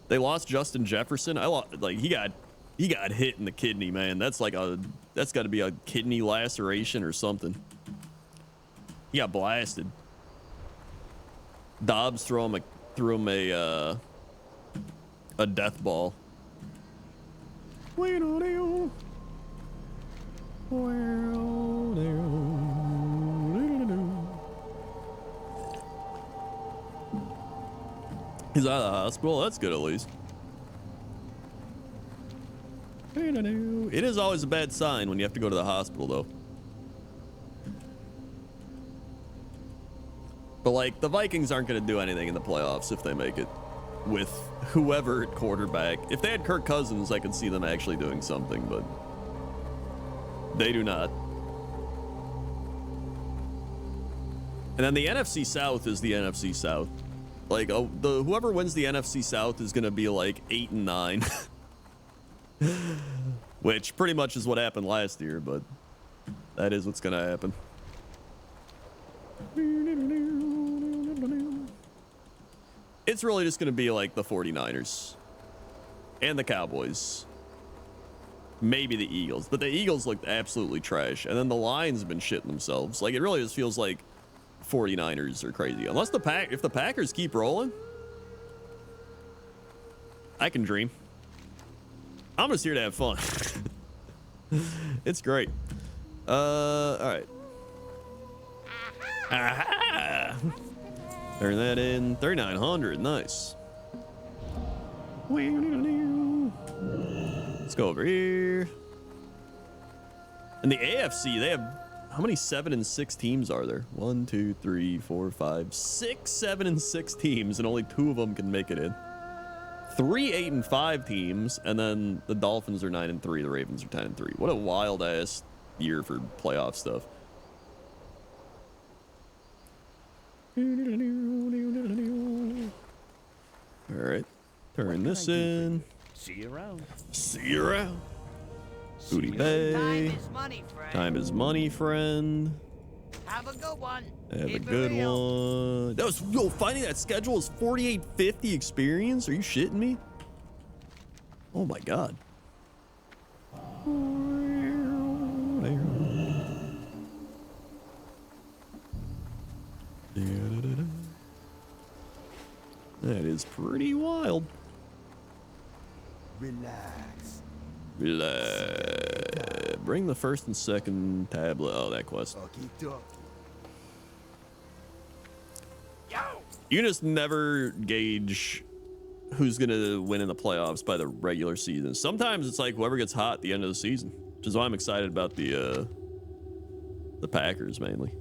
they lost Justin Jefferson. He got hit in the kidney, man. That's got to be a kidney laceration or something. He got blasted. Dobbs threw him a death ball. He's out of the hospital. That's good, at least. It is always a bad sign when you have to go to the hospital, though. But, like, the Vikings aren't going to do anything in the playoffs if they make it with whoever at quarterback. If they had Kirk Cousins, I could see them actually doing something, but they do not. And then the NFC South is the NFC South. Like, whoever wins the NFC South is going to be like 8-9. Which pretty much is what happened last year, but that is what's going to happen. It's really just going to be like the 49ers and the Cowboys. Maybe the Eagles, but the Eagles looked absolutely trash. And then the Lions have been shitting themselves. Like, it really just feels like 49ers are crazy. Unless if the Packers keep rolling, I can dream. I'm just here to have fun. It's great. All right. Aha! Turn that in. 3,900. Nice. Let's go over here. In the AFC, they have, how many 7 and 6 teams are there? 1, 2, 3, 4, 5, 6, 7 and 6 teams, and only 2 of them can make it in. 3 8 and 5 teams, and then the Dolphins are 9 and 3. The Ravens are 10 and 3. What a wild ass year for playoff stuff. All right, turn this in. See you around. See you around. Booty Bay. Time is money, friend. Time is money, friend. Have a good one. Have a Keep it good real. one. That was, yo, finding that schedule is 4850 experience. Are you shitting me? Oh my god. That is pretty wild. Relax. Bring the first and second tablet. Oh, that quest. Okie dokie. You just never gauge who's going to win in the playoffs by the regular season. Sometimes it's like whoever gets hot at the end of the season, which is why I'm excited about the Packers mainly.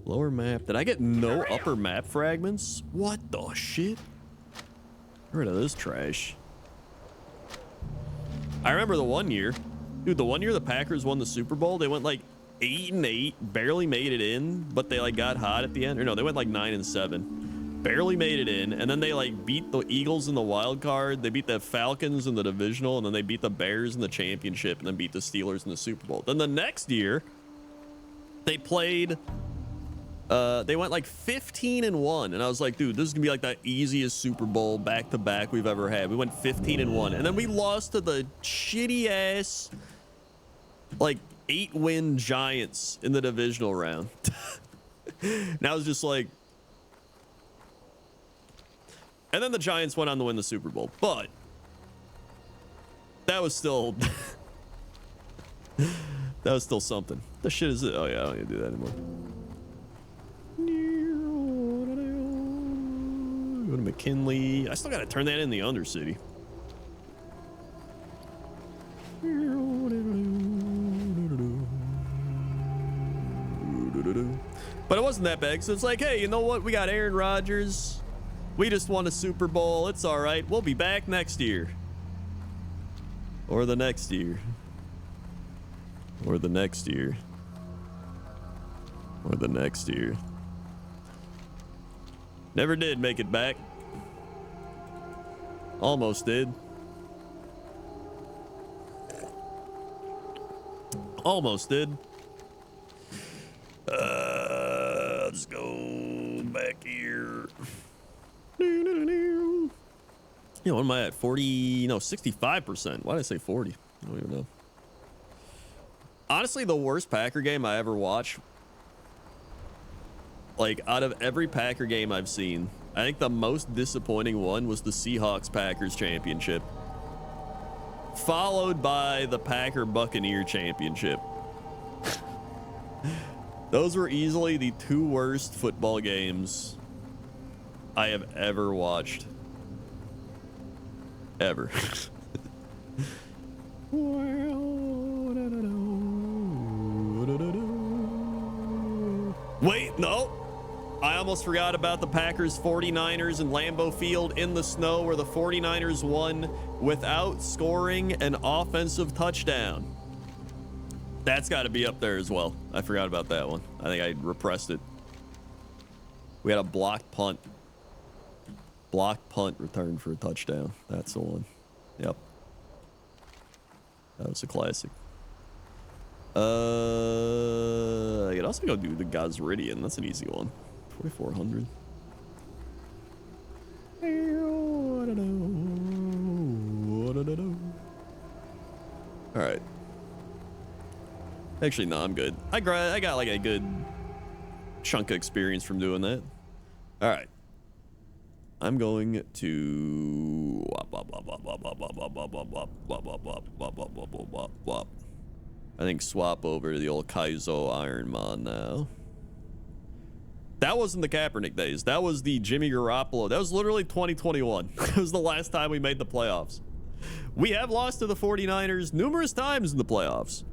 Lower map. Did I get no upper map fragments? What the shit? Get rid of this trash. I remember the one year. Dude, the one year the Packers won the Super Bowl, they went like 8-8, barely made it in, but they like got hot at the end. Or no, they went like 9-7. Barely made it in, and then they like beat the Eagles in the wild card. They beat the Falcons in the divisional, and then they beat the Bears in the championship, and then beat the Steelers in the Super Bowl. Then the next year, they played they went like 15-1, and I was like, dude, this is gonna be like the easiest Super Bowl back-to-back we've ever had. We went 15-1, and then we lost to the shitty ass like 8-win Giants in the divisional round. And I was just like, and then the Giants went on to win the Super Bowl, but that was still that was still something. The shit is it? Oh yeah, I don't need to do that anymore. Go to McKinley. I still gotta turn that in the Undercity. But it wasn't that bad, so it's like, hey, you know what? We got Aaron Rodgers. We just won a Super Bowl. It's all right. We'll be back next year. Or the next year. Or the next year. Or the next year. Never did make it back. Almost did. Almost did. Let's go back here. You know, what am I at? 40, no, 65%. Why did I say 40? I don't even know. Honestly, the worst Packer game I ever watched, like out of every Packer game I've seen, I think the most disappointing one was the Seahawks-Packers championship, followed by the Packer-Buccaneer championship. Those were easily the two worst football games I have ever watched. Ever. Wait, no. I almost forgot about the Packers 49ers in Lambeau Field in the snow, where the 49ers won without scoring an offensive touchdown. That's got to be up there as well. I forgot about that one. I think I repressed it. We had a blocked punt. Blocked punt return for a touchdown. That's the one. Yep. That was a classic. I could also go do the Gosridian. That's an easy one. 4,400. All right. Actually, no, I'm good. I got like a good chunk of experience from doing that. All right. I'm going to I think swap over to the old Kaizo Ironmon now. That wasn't the Kaepernick days. That was the Jimmy Garoppolo. That was literally 2021. That was the last time we made the playoffs. We have lost to the 49ers numerous times in the playoffs.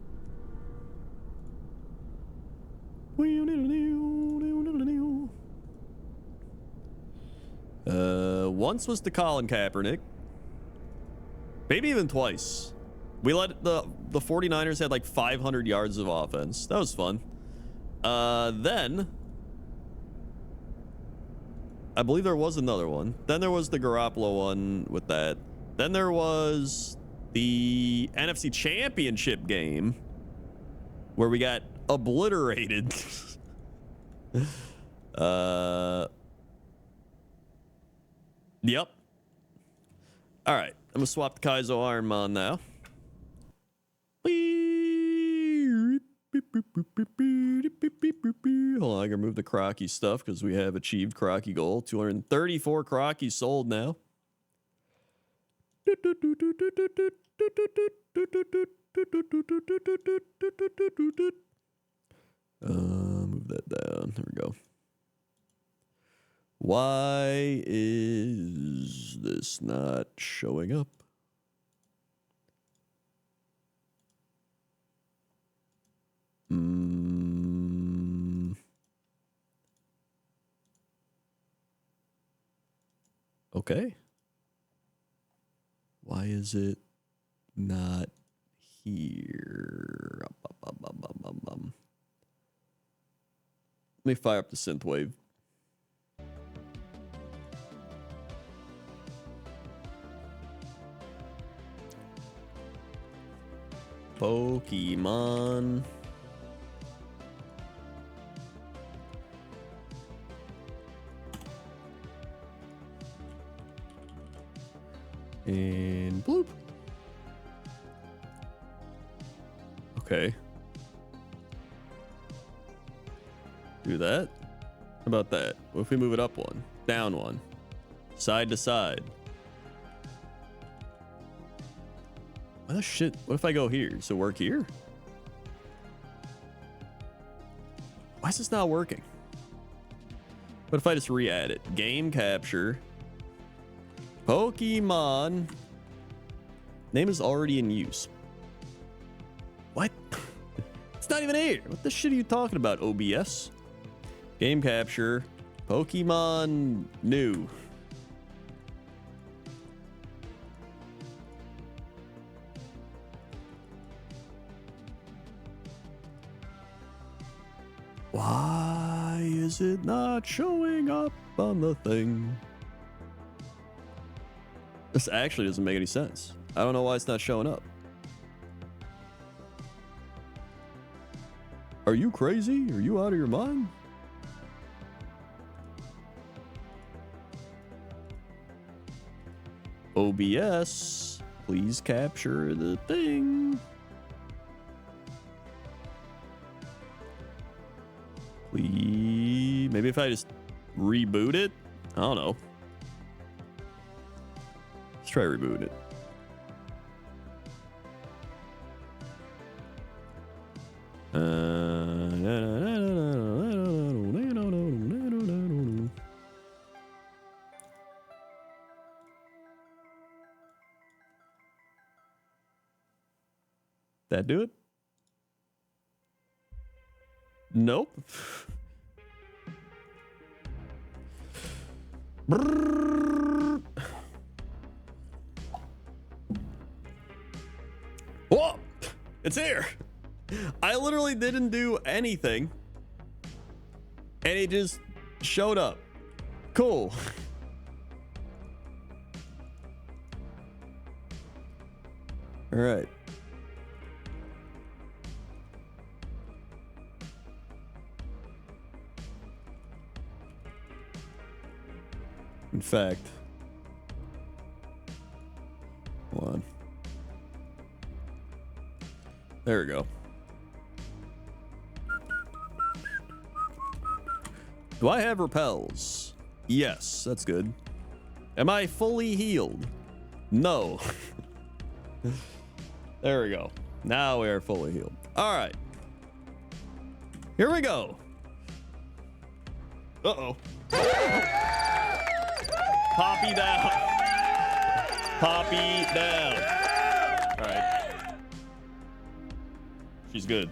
Once was to Colin Kaepernick. Maybe even twice. We let the 49ers had like 500 yards of offense. That was fun. Then I believe there was another one. Then there was the Garoppolo one with that. Then there was the NFC Championship game where we got obliterated. Yep. All right. I'm going to swap the Kaizo Ironmon now. Hold on, I can remove the crocky stuff because we have achieved crocky goal. 234 crocky sold now. Move that down. There we go. Why is this not showing up? Okay. Why is it not here? Let me fire up the synthwave. Pokemon. And bloop. Okay. Do that. How about that? What if we move it up one, down one, side to side? What the shit? What if I go here? Does it work here? Why is this not working? What if I just re-add it? Game capture. Pokemon. Name is already in use. What? It's not even here. What the shit are you talking about, OBS? Game capture. Pokemon new. Why is it not showing up on the thing? This actually doesn't make any sense. I don't know why it's not showing up. Are you crazy? Are you out of your mind? OBS, please capture the thing. Please. Maybe if I just reboot it? I don't know. Let's try rebooting it. That do it? Nope. Brrr. Whoa! It's here. I literally didn't do anything, and it just showed up. Cool. All right. In fact, hold on. There we go. Do I have repels? Yes, that's good. Am I fully healed? No. There we go. Now we are fully healed. All right. Here we go. Uh-oh. Poppy down. Poppy down. All right. She's good.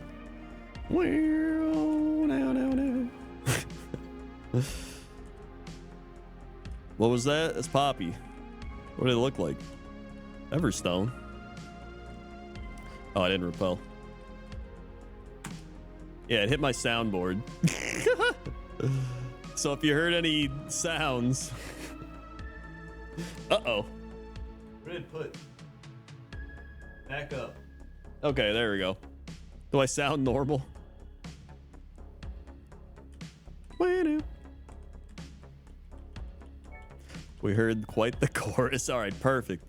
What was that? It's Poppy. What did it look like? Everstone. Oh, I didn't repel. Yeah, it hit my soundboard. So if you heard any sounds... Uh-oh. Where did it put? Back up. Okay, there we go. Do I sound normal? We heard quite the chorus. All right, perfect.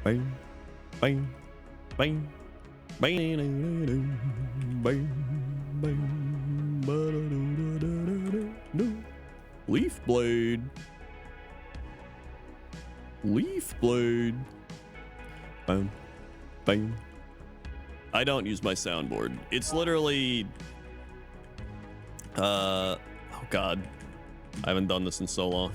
Bang, bang, bang, bang, bang. Leaf blade. Leaf blade. Bang, bang. I don't use my soundboard. It's literally oh God. I haven't done this in so long.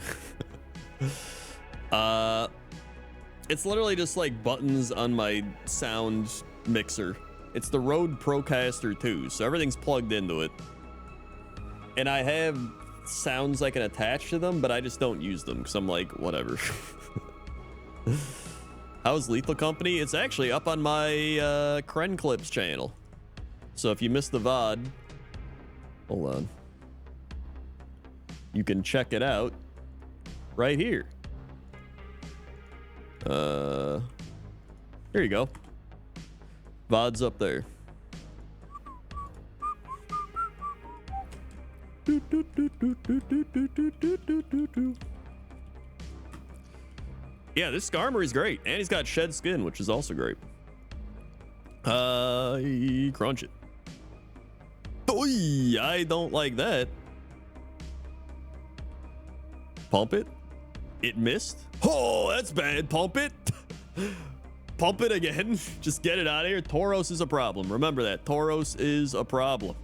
It's literally just like buttons on my sound mixer. It's the Rode Procaster 2, so everything's plugged into it. And I have sounds I can attach to them, but I just don't use them because I'm like, whatever. How's Lethal Company? It's actually up on my Cren Clips channel. So if you missed the VOD, hold on. You can check it out right here. Here you go. VOD's up there. Yeah, this Skarmory's great, and he's got shed skin, which is also great. Crunch it. Oy, I don't like that. Pump it. It missed. Oh, that's bad. Pump it. Pump it again. Just get it out of here. Tauros is a problem. Remember that. Tauros is a problem.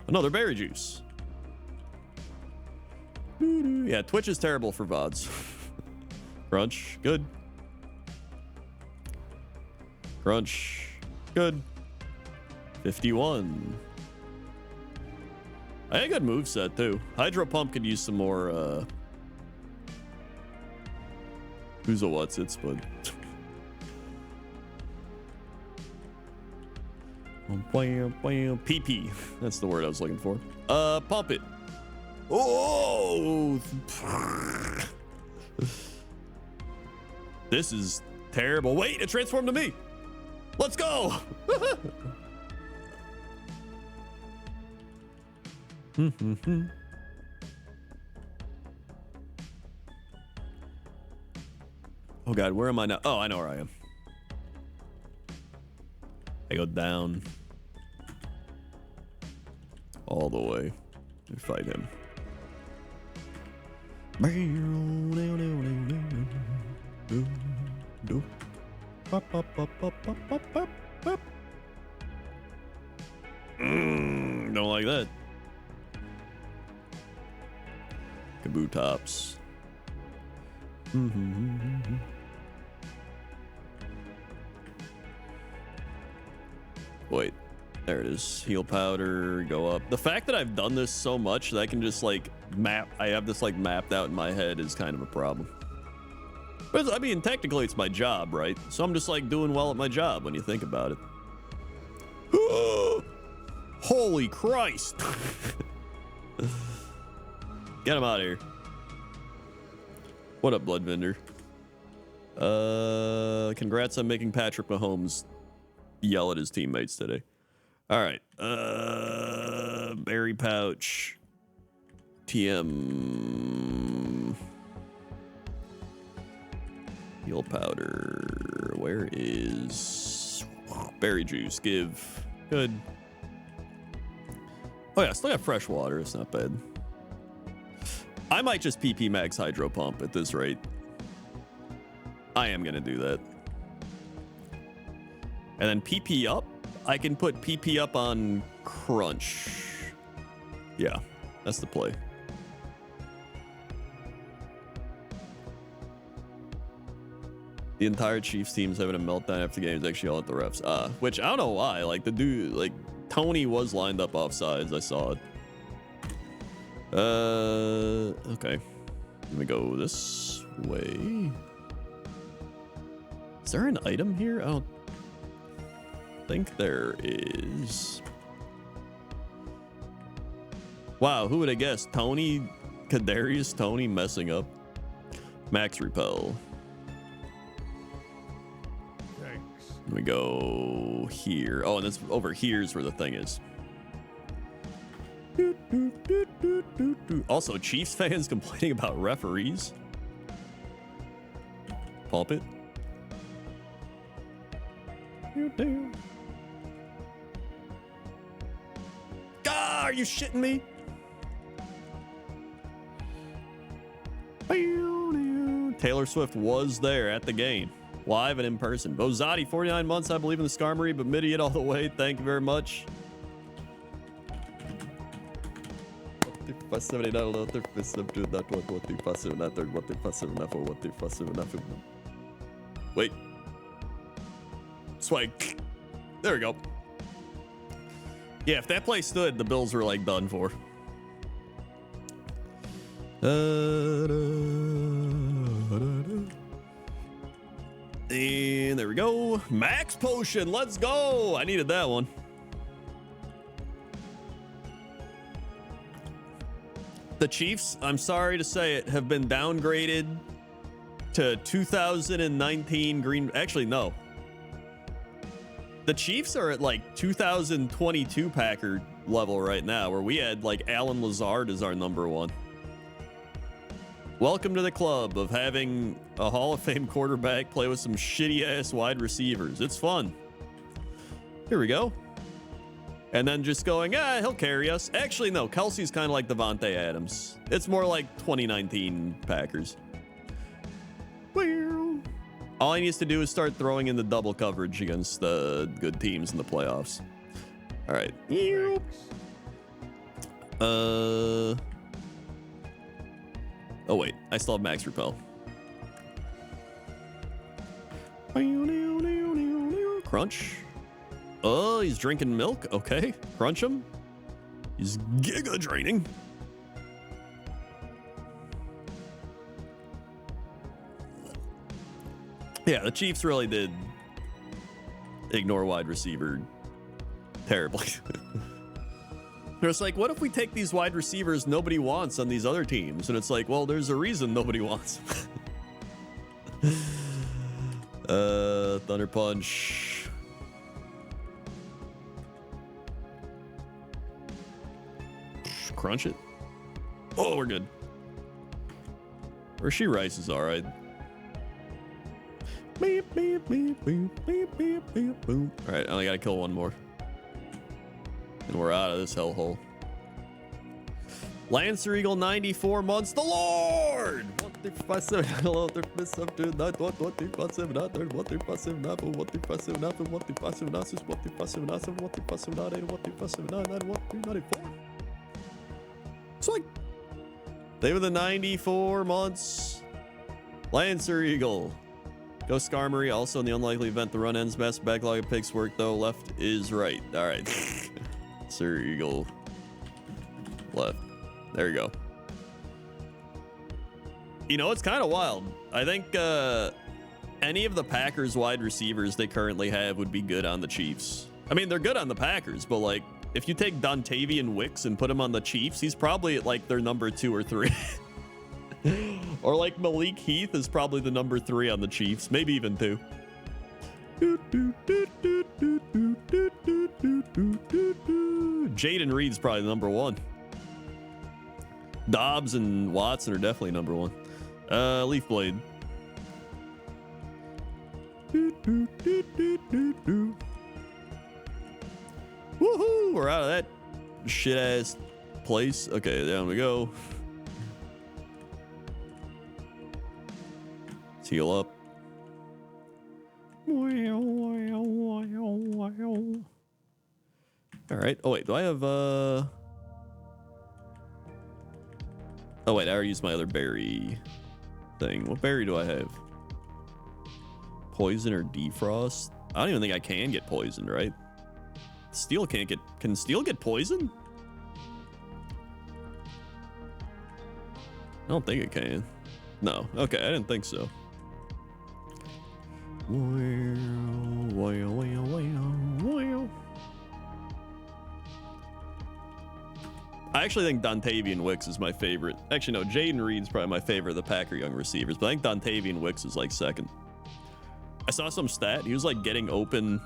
Another berry juice. Yeah, Twitch is terrible for VODs. Crunch. Good. Crunch. Good. 51. I had a good moveset too. Hydro Pump could use some more who's a what's it's, but PP. That's the word I was looking for. Pump it. Oh, this is terrible. Wait, it transformed to me. Let's go. Oh God, where am I now? Oh, I know where I am. I go down all the way to fight him. Don't like that. Kaboo tops. Wait, there it is. Heal powder, go up. The fact that I've done this so much that I can just like I have this like mapped out in my head is kind of a problem. But I mean, technically it's my job, right? So I'm just like doing well at my job when you think about it. Holy Christ. Get him out of here. What up, Blood Vendor? Congrats on making Patrick Mahomes yell at his teammates today. All right. Berry pouch. TM. Heal powder. Where is berry juice? Give. Good. Oh yeah, still got fresh water. It's not bad. I might just PP Max Hydro Pump at this rate. I am gonna do that. And then PP up. I can put PP up on Crunch. Yeah, that's the play. The entire Chiefs team's having a meltdown after games actually all at the refs. Which I don't know why. Like the dude, like Tony was lined up offsides. I saw it. Okay. Let me go this way. Is there an item here? I don't think there is. Wow, who would have guessed? Tony, Kadarius Tony messing up. Max Repel. Thanks. Let me go here. Oh, and this over here is where the thing is. Also, Chiefs fans complaining about referees. Pump it. Ah, are you shitting me? Taylor Swift was there at the game, live and in person. Bozati, 49 months. I believe in the Skarmory, but midi it all the way. Thank you very much. Wait. Swag. There we go. Yeah, if that play stood, the Bills were like done for. And there we go. Max Potion, let's go. I needed that one. The Chiefs, I'm sorry to say it, have been downgraded to 2019 green. Actually, no. The Chiefs are at like 2022 Packer level right now, where we had like Alan Lazard as our number one. Welcome to the club of having a Hall of Fame quarterback play with some shitty ass wide receivers. It's fun. Here we go. And then just going, he'll carry us. Actually, no, Kelsey's kind of like Devontae Adams. It's more like 2019 Packers. All he needs to do is start throwing in the double coverage against the good teams in the playoffs. All right. Oh, wait. I still have max repel. Crunch. Oh, he's drinking milk. Okay. Crunch him. He's giga draining. Yeah, the Chiefs really did ignore wide receiver terribly. It's like, what if we take these wide receivers nobody wants on these other teams? And it's like, well, there's a reason nobody wants them. Thunder Punch. Crunch it. Oh, we're good. Hershey Rice is all right. Beep, beep, beep, beep, beep, beep, beep, boom. All right, I only gotta kill one more. And we're out of this hellhole. Lancer Eagle, 94 months. The Lord! It's like they were the 94 months. Lancer Eagle. Go Skarmory. Also, in the unlikely event the run ends best. Backlog of picks work though. Left is right. All right. Sir Eagle. Left. There you go. You know, it's kind of wild. I think any of the Packers wide receivers they currently have would be good on the Chiefs. I mean, they're good on the Packers, but like, if you take Dontavian Wicks and put him on the Chiefs, he's probably at like their number 2 or 3. Or like Malik Heath is probably the number 3 on the Chiefs, maybe even 2. Jaden Reed's probably the number 1. Dobbs and Watson are definitely number 1. Leaf Blade. Woohoo! We're out of that shit ass place. Okay, down we go. Let's heal up. All right. Oh wait, do I have Oh wait, I already used my other berry thing. What berry do I have? Poison or defrost? I don't even think I can get poisoned, right? Steel can't get... Can steel get poisoned? I don't think it can. No. Okay, I didn't think so. I actually think Dontavian Wicks is my favorite. Actually, no, Jaden Reed's probably my favorite of the Packer young receivers, but I think Dontavian Wicks is like second. I saw some stat. He was like getting open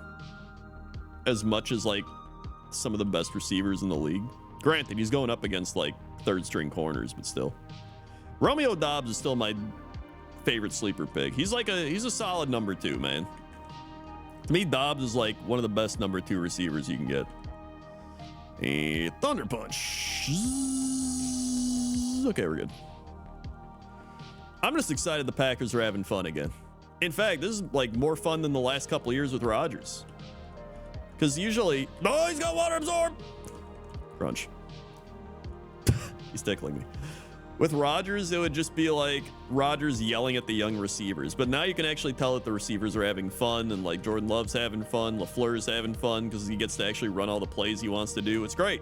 as much as like some of the best receivers in the league. Granted, he's going up against like third string corners, but still. Romeo Dobbs is still my favorite sleeper pick. He's a solid number 2, man. To me, Dobbs is like one of the best number 2 receivers you can get. A Thunder Punch. Okay, we're good. I'm just excited the Packers are having fun again. In fact, this is like more fun than the last couple of years with Rodgers. Because usually, oh, he's got water absorb. Crunch. He's tickling me. With Rodgers, it would just be like Rodgers yelling at the young receivers. But now you can actually tell that the receivers are having fun, and like Jordan Love's having fun, LaFleur's having fun because he gets to actually run all the plays he wants to do. It's great.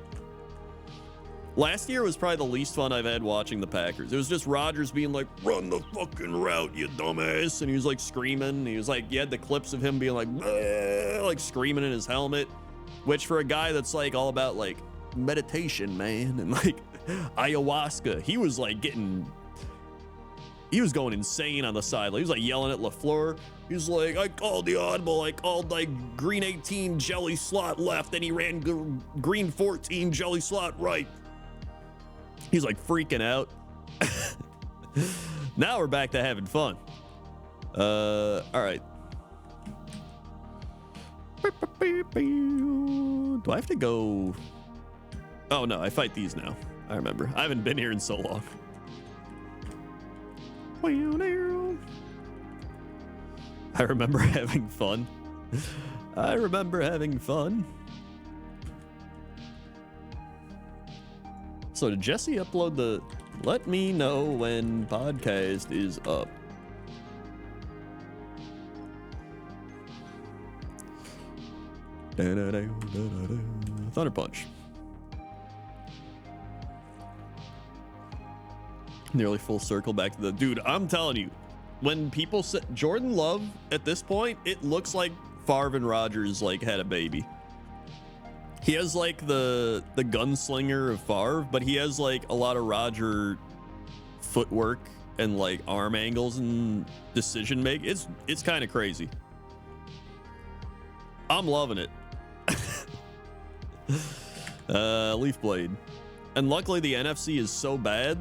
Last year was probably the least fun I've had watching the Packers. It was just Rodgers being like, run the fucking route, you dumbass. And he was like screaming. He was like, you had the clips of him being like screaming in his helmet, which for a guy that's like all about like meditation, man, and like ayahuasca, he was like he was going insane on the sideline. He was like yelling at LaFleur. He was like, I called the audible. I called like green 18 jelly slot left, and he ran green 14 jelly slot right. He's like freaking out. Now we're back to having fun. All right. Do I have to go? Oh no, I fight these now. I remember. I haven't been here in so long. I remember having fun. I remember having fun. So did Jesse upload the let me know when podcast is up? Thunder Punch. Nearly full circle back to the dude. I'm telling you, when people say Jordan Love at this point, it looks like Favre and Rodgers like had a baby. He has like the gunslinger of Favre, but he has like a lot of Roger footwork and like arm angles and decision making. It's kind of crazy. I'm loving it. Leaf Blade. And luckily the NFC is so bad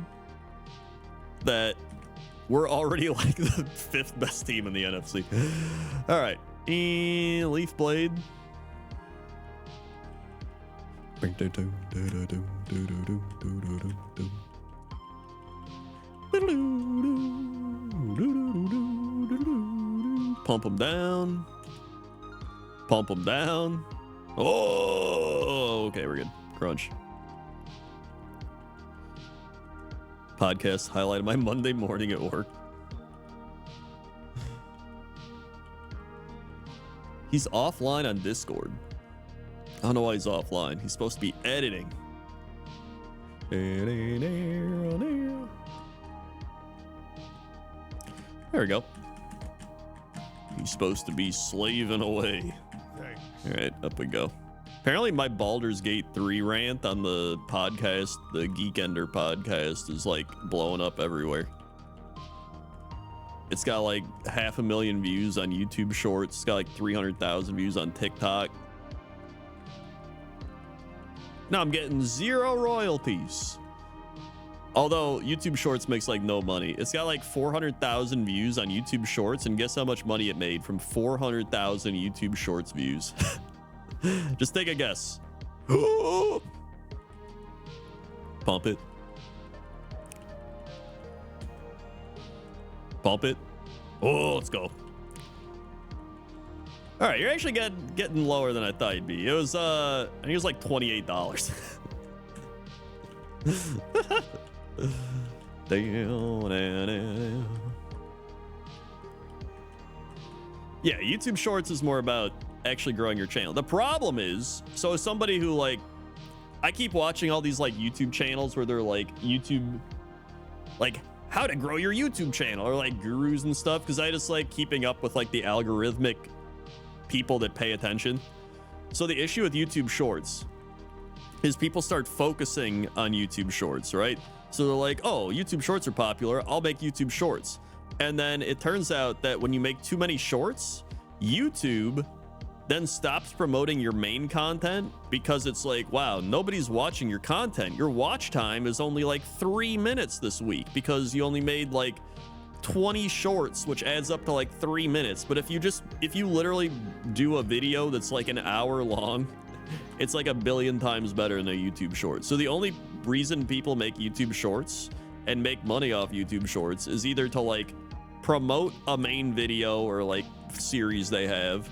that we're already like the 5th best team in the NFC. All right. Leaf Blade. Pump them down. Pump them down. Oh, okay, we're good. Crunch. Podcast highlight of my Monday morning at work. He's offline on Discord. I don't know why he's offline. He's supposed to be editing. There we go. He's supposed to be slaving away. Thanks. All right, up we go. Apparently my Baldur's Gate 3 rant on the podcast, the Geekender podcast, is like blowing up everywhere. It's got like 500,000 views on YouTube Shorts. It's got like 300,000 views on TikTok. Now I'm getting 0 royalties. Although YouTube Shorts makes like no money. It's got like 400,000 views on YouTube Shorts, and guess how much money it made from 400,000 YouTube Shorts views? Just take a guess. Pump it. Pump it. Oh, let's go. All right, you're actually getting lower than I thought you'd be. It was I think it was like $28. Yeah, YouTube Shorts is more about actually growing your channel. The problem is, so as somebody who like, I keep watching all these like YouTube channels where they're like YouTube, like how to grow your YouTube channel, or like gurus and stuff, because I just like keeping up with like the algorithmic people that pay attention. So the issue with YouTube Shorts is people start focusing on YouTube Shorts, right? So they're like, oh, YouTube Shorts are popular, I'll make YouTube Shorts. And then it turns out that when you make too many shorts, YouTube then stops promoting your main content, because it's like, wow, nobody's watching your content. Your watch time is only like 3 minutes this week because you only made like 20 shorts, which adds up to like 3 minutes. But if you literally do a video that's like an hour long, it's like 1 billion times better than a YouTube short. So the only reason people make YouTube Shorts and make money off YouTube Shorts is either to like promote a main video or like series they have,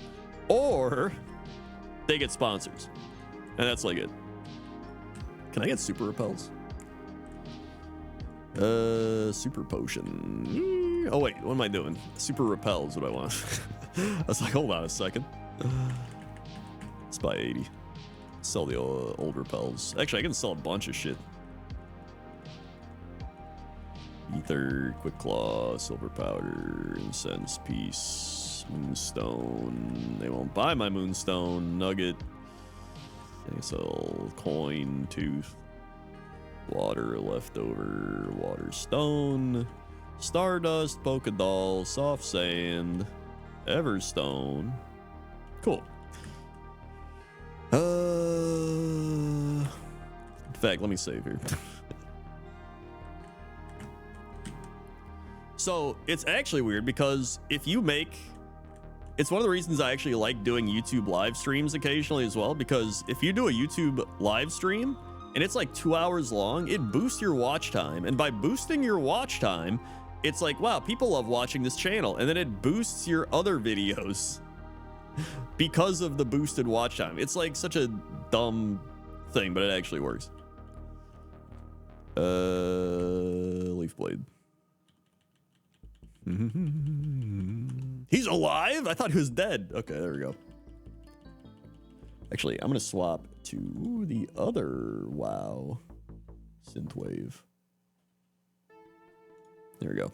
or they get sponsors, and that's like it. Can I get super repels? Super potion. Oh wait, what am I doing? Super repels what I want. I was like, hold on a second. Let's buy 80. Sell the old repels. Actually, I can sell a bunch of shit. Ether, quick claw, silver powder, incense piece, moonstone. They won't buy my moonstone. Nugget. I sell coin, tooth, water, leftover, water stone, stardust, polka doll, soft sand, everstone. Cool. In fact, let me save here. So it's actually weird because if you make, it's one of the reasons I actually like doing YouTube live streams occasionally as well, because if you do a YouTube live stream and it's like 2 hours long, it boosts your watch time. And by boosting your watch time, it's like, wow, people love watching this channel. And then it boosts your other videos because of the boosted watch time. It's like such a dumb thing, but it actually works. Leaf blade. He's alive? I thought he was dead. Okay, there we go. Actually, I'm gonna swap to the other WoW synthwave. There we go.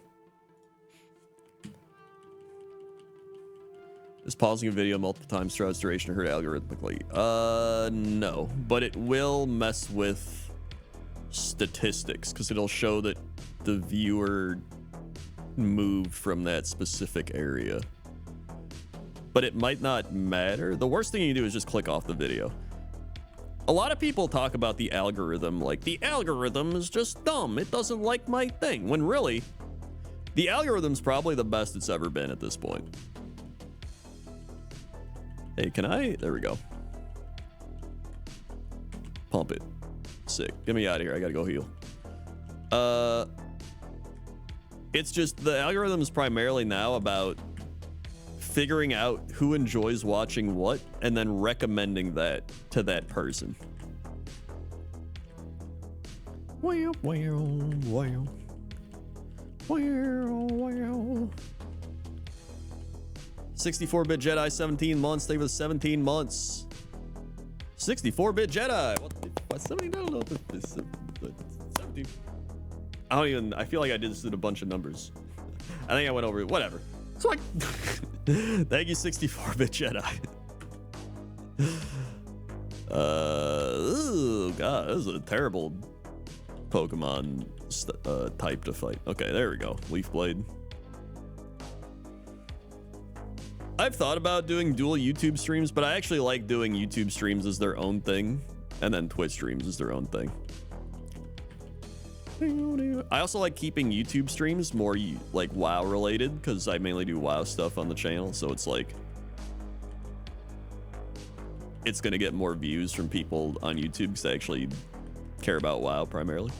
Is pausing a video multiple times throughout its duration hurt algorithmically? No, but it will mess with statistics because it'll show that the viewer moved from that specific area, but it might not matter. The worst thing you can do is just click off the video. A lot of people talk about the algorithm like the algorithm is just dumb, it doesn't like my thing, when really the algorithm's probably the best it's ever been at this point. Hey, can I? There we go. Pump it. Sick. Get me out of here. I gotta go heal. It's just the algorithm is primarily now about figuring out who enjoys watching what and then recommending that to that person. Wow, wow, wow. Wow, wow. 64-bit Jedi, 17 months. Stay with 17 months. 64-bit Jedi. What the 17? I don't know what this is. 17. I don't even, I feel like I did this in a bunch of numbers. I think I went over it. Whatever. So like, thank you, 64-bit Jedi. Oh god, this is a terrible Pokemon type to fight. Okay, there we go. Leaf Blade. I've thought about doing dual YouTube streams, but I actually like doing YouTube streams as their own thing, and then Twitch streams as their own thing. I also like keeping YouTube streams more like WoW related, because I mainly do WoW stuff on the channel, so it's like it's gonna get more views from people on YouTube because they actually care about WoW primarily.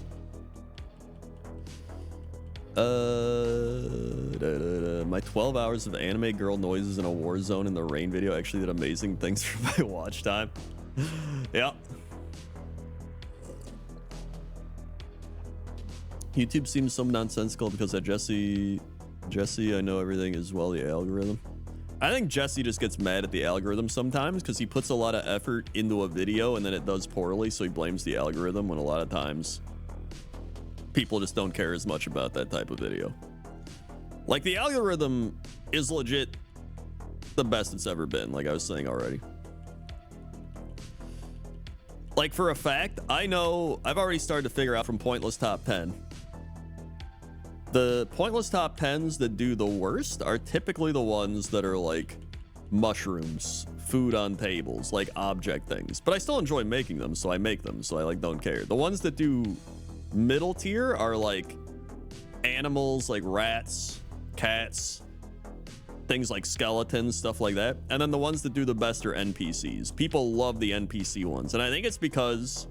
My 12 hours of anime girl noises in a war zone in the rain video actually did amazing things for my watch time. Yeah. YouTube seems so nonsensical because at Jesse, I know everything as well, the algorithm. I think Jesse just gets mad at the algorithm sometimes because he puts a lot of effort into a video and then it does poorly, so he blames the algorithm, when a lot of times people just don't care as much about that type of video. Like, the algorithm is legit the best it's ever been, like I was saying already. Like, for a fact, I know I've already started to figure out from pointless top 10. The pointless top 10s that do the worst are typically the ones that are like mushrooms, food on tables, like object things. But I still enjoy making them, so I make them, so I like don't care. The ones that do middle tier are like animals, like rats, cats, things like skeletons, stuff like that. And then the ones that do the best are NPCs. People love the NPC ones, and I think it's because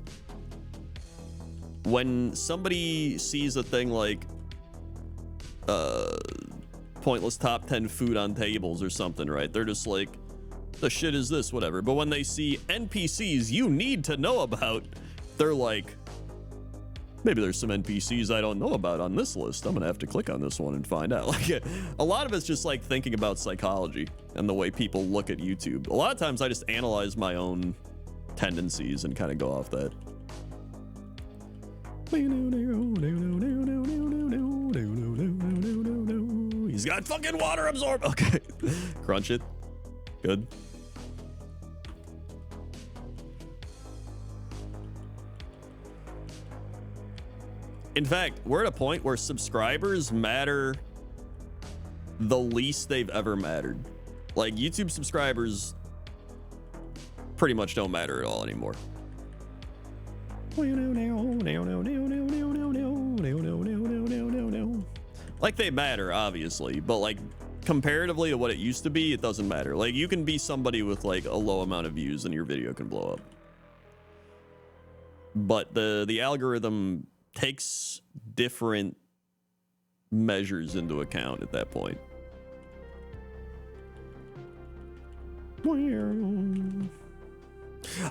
when somebody sees a thing like pointless top 10 food on tables or something, right? They're just like, the shit is this, whatever. But when they see NPCs you need to know about, they're like, maybe there's some NPCs I don't know about on this list. I'm gonna have to click on this one and find out. Like, a lot of it's just like thinking about psychology and the way people look at YouTube. A lot of times I just analyze my own tendencies and kind of go off that. He's got fucking water absorb. Okay. Crunch it. Good. In fact, we're at a point where subscribers matter the least they've ever mattered. Like, YouTube subscribers pretty much don't matter at all anymore. Like, they matter, obviously, but like comparatively to what it used to be, it doesn't matter. Like, you can be somebody with like a low amount of views and your video can blow up. But the algorithm takes different measures into account at that point.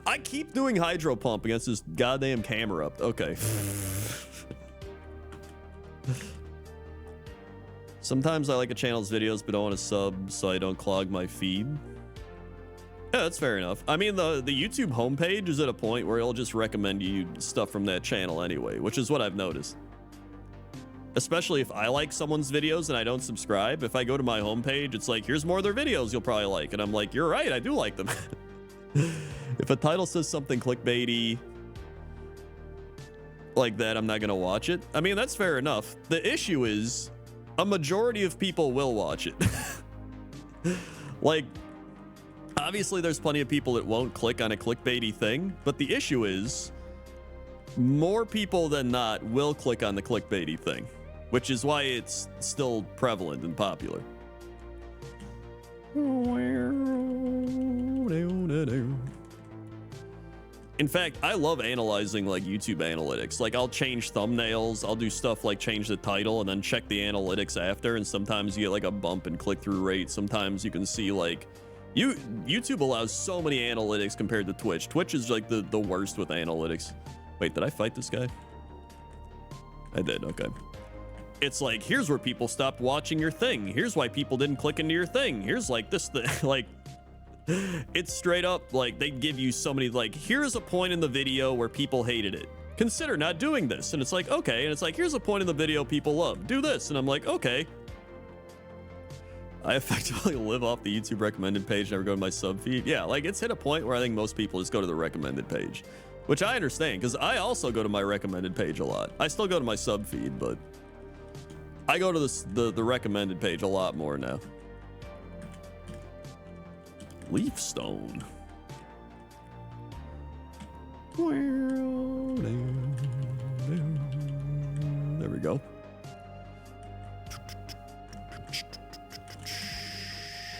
I keep doing hydro pump against this goddamn camera up. Okay. Sometimes I like a channel's videos but don't want to sub so I don't clog my feed. Yeah, that's fair enough. I mean, the YouTube homepage is at a point where it'll just recommend you stuff from that channel anyway, which is what I've noticed. Especially if I like someone's videos and I don't subscribe. If I go to my homepage, it's like, here's more of their videos you'll probably like. And I'm like, you're right, I do like them. If a title says something clickbaity like that, I'm not going to watch it. I mean, that's fair enough. The issue is a majority of people will watch it. Like, obviously, there's plenty of people that won't click on a clickbaity thing, but the issue is more people than not will click on the clickbaity thing, which is why it's still prevalent and popular. In fact, I love analyzing like YouTube analytics. Like, I'll change thumbnails, I'll do stuff like change the title and then check the analytics after, and sometimes you get like a bump in click-through rate. Sometimes you can see like YouTube allows so many analytics compared to Twitch. Twitch is like the worst with analytics. Wait, did I fight this guy? I did, okay. It's like, here's where people stopped watching your thing. Here's why people didn't click into your thing. Here's like this thing. Like, it's straight up like they give you so many, like, here's a point in the video where people hated it. Consider not doing this. And it's like, okay. And it's like, here's a point in the video people love. Do this. And I'm like, okay. I effectively live off the YouTube recommended page, never go to my sub feed. Yeah, like, it's hit a point where I think most people just go to the recommended page, which I understand because I also go to my recommended page a lot. I still go to my sub feed, but I go to the recommended page a lot more now. Leaf stone. There we go.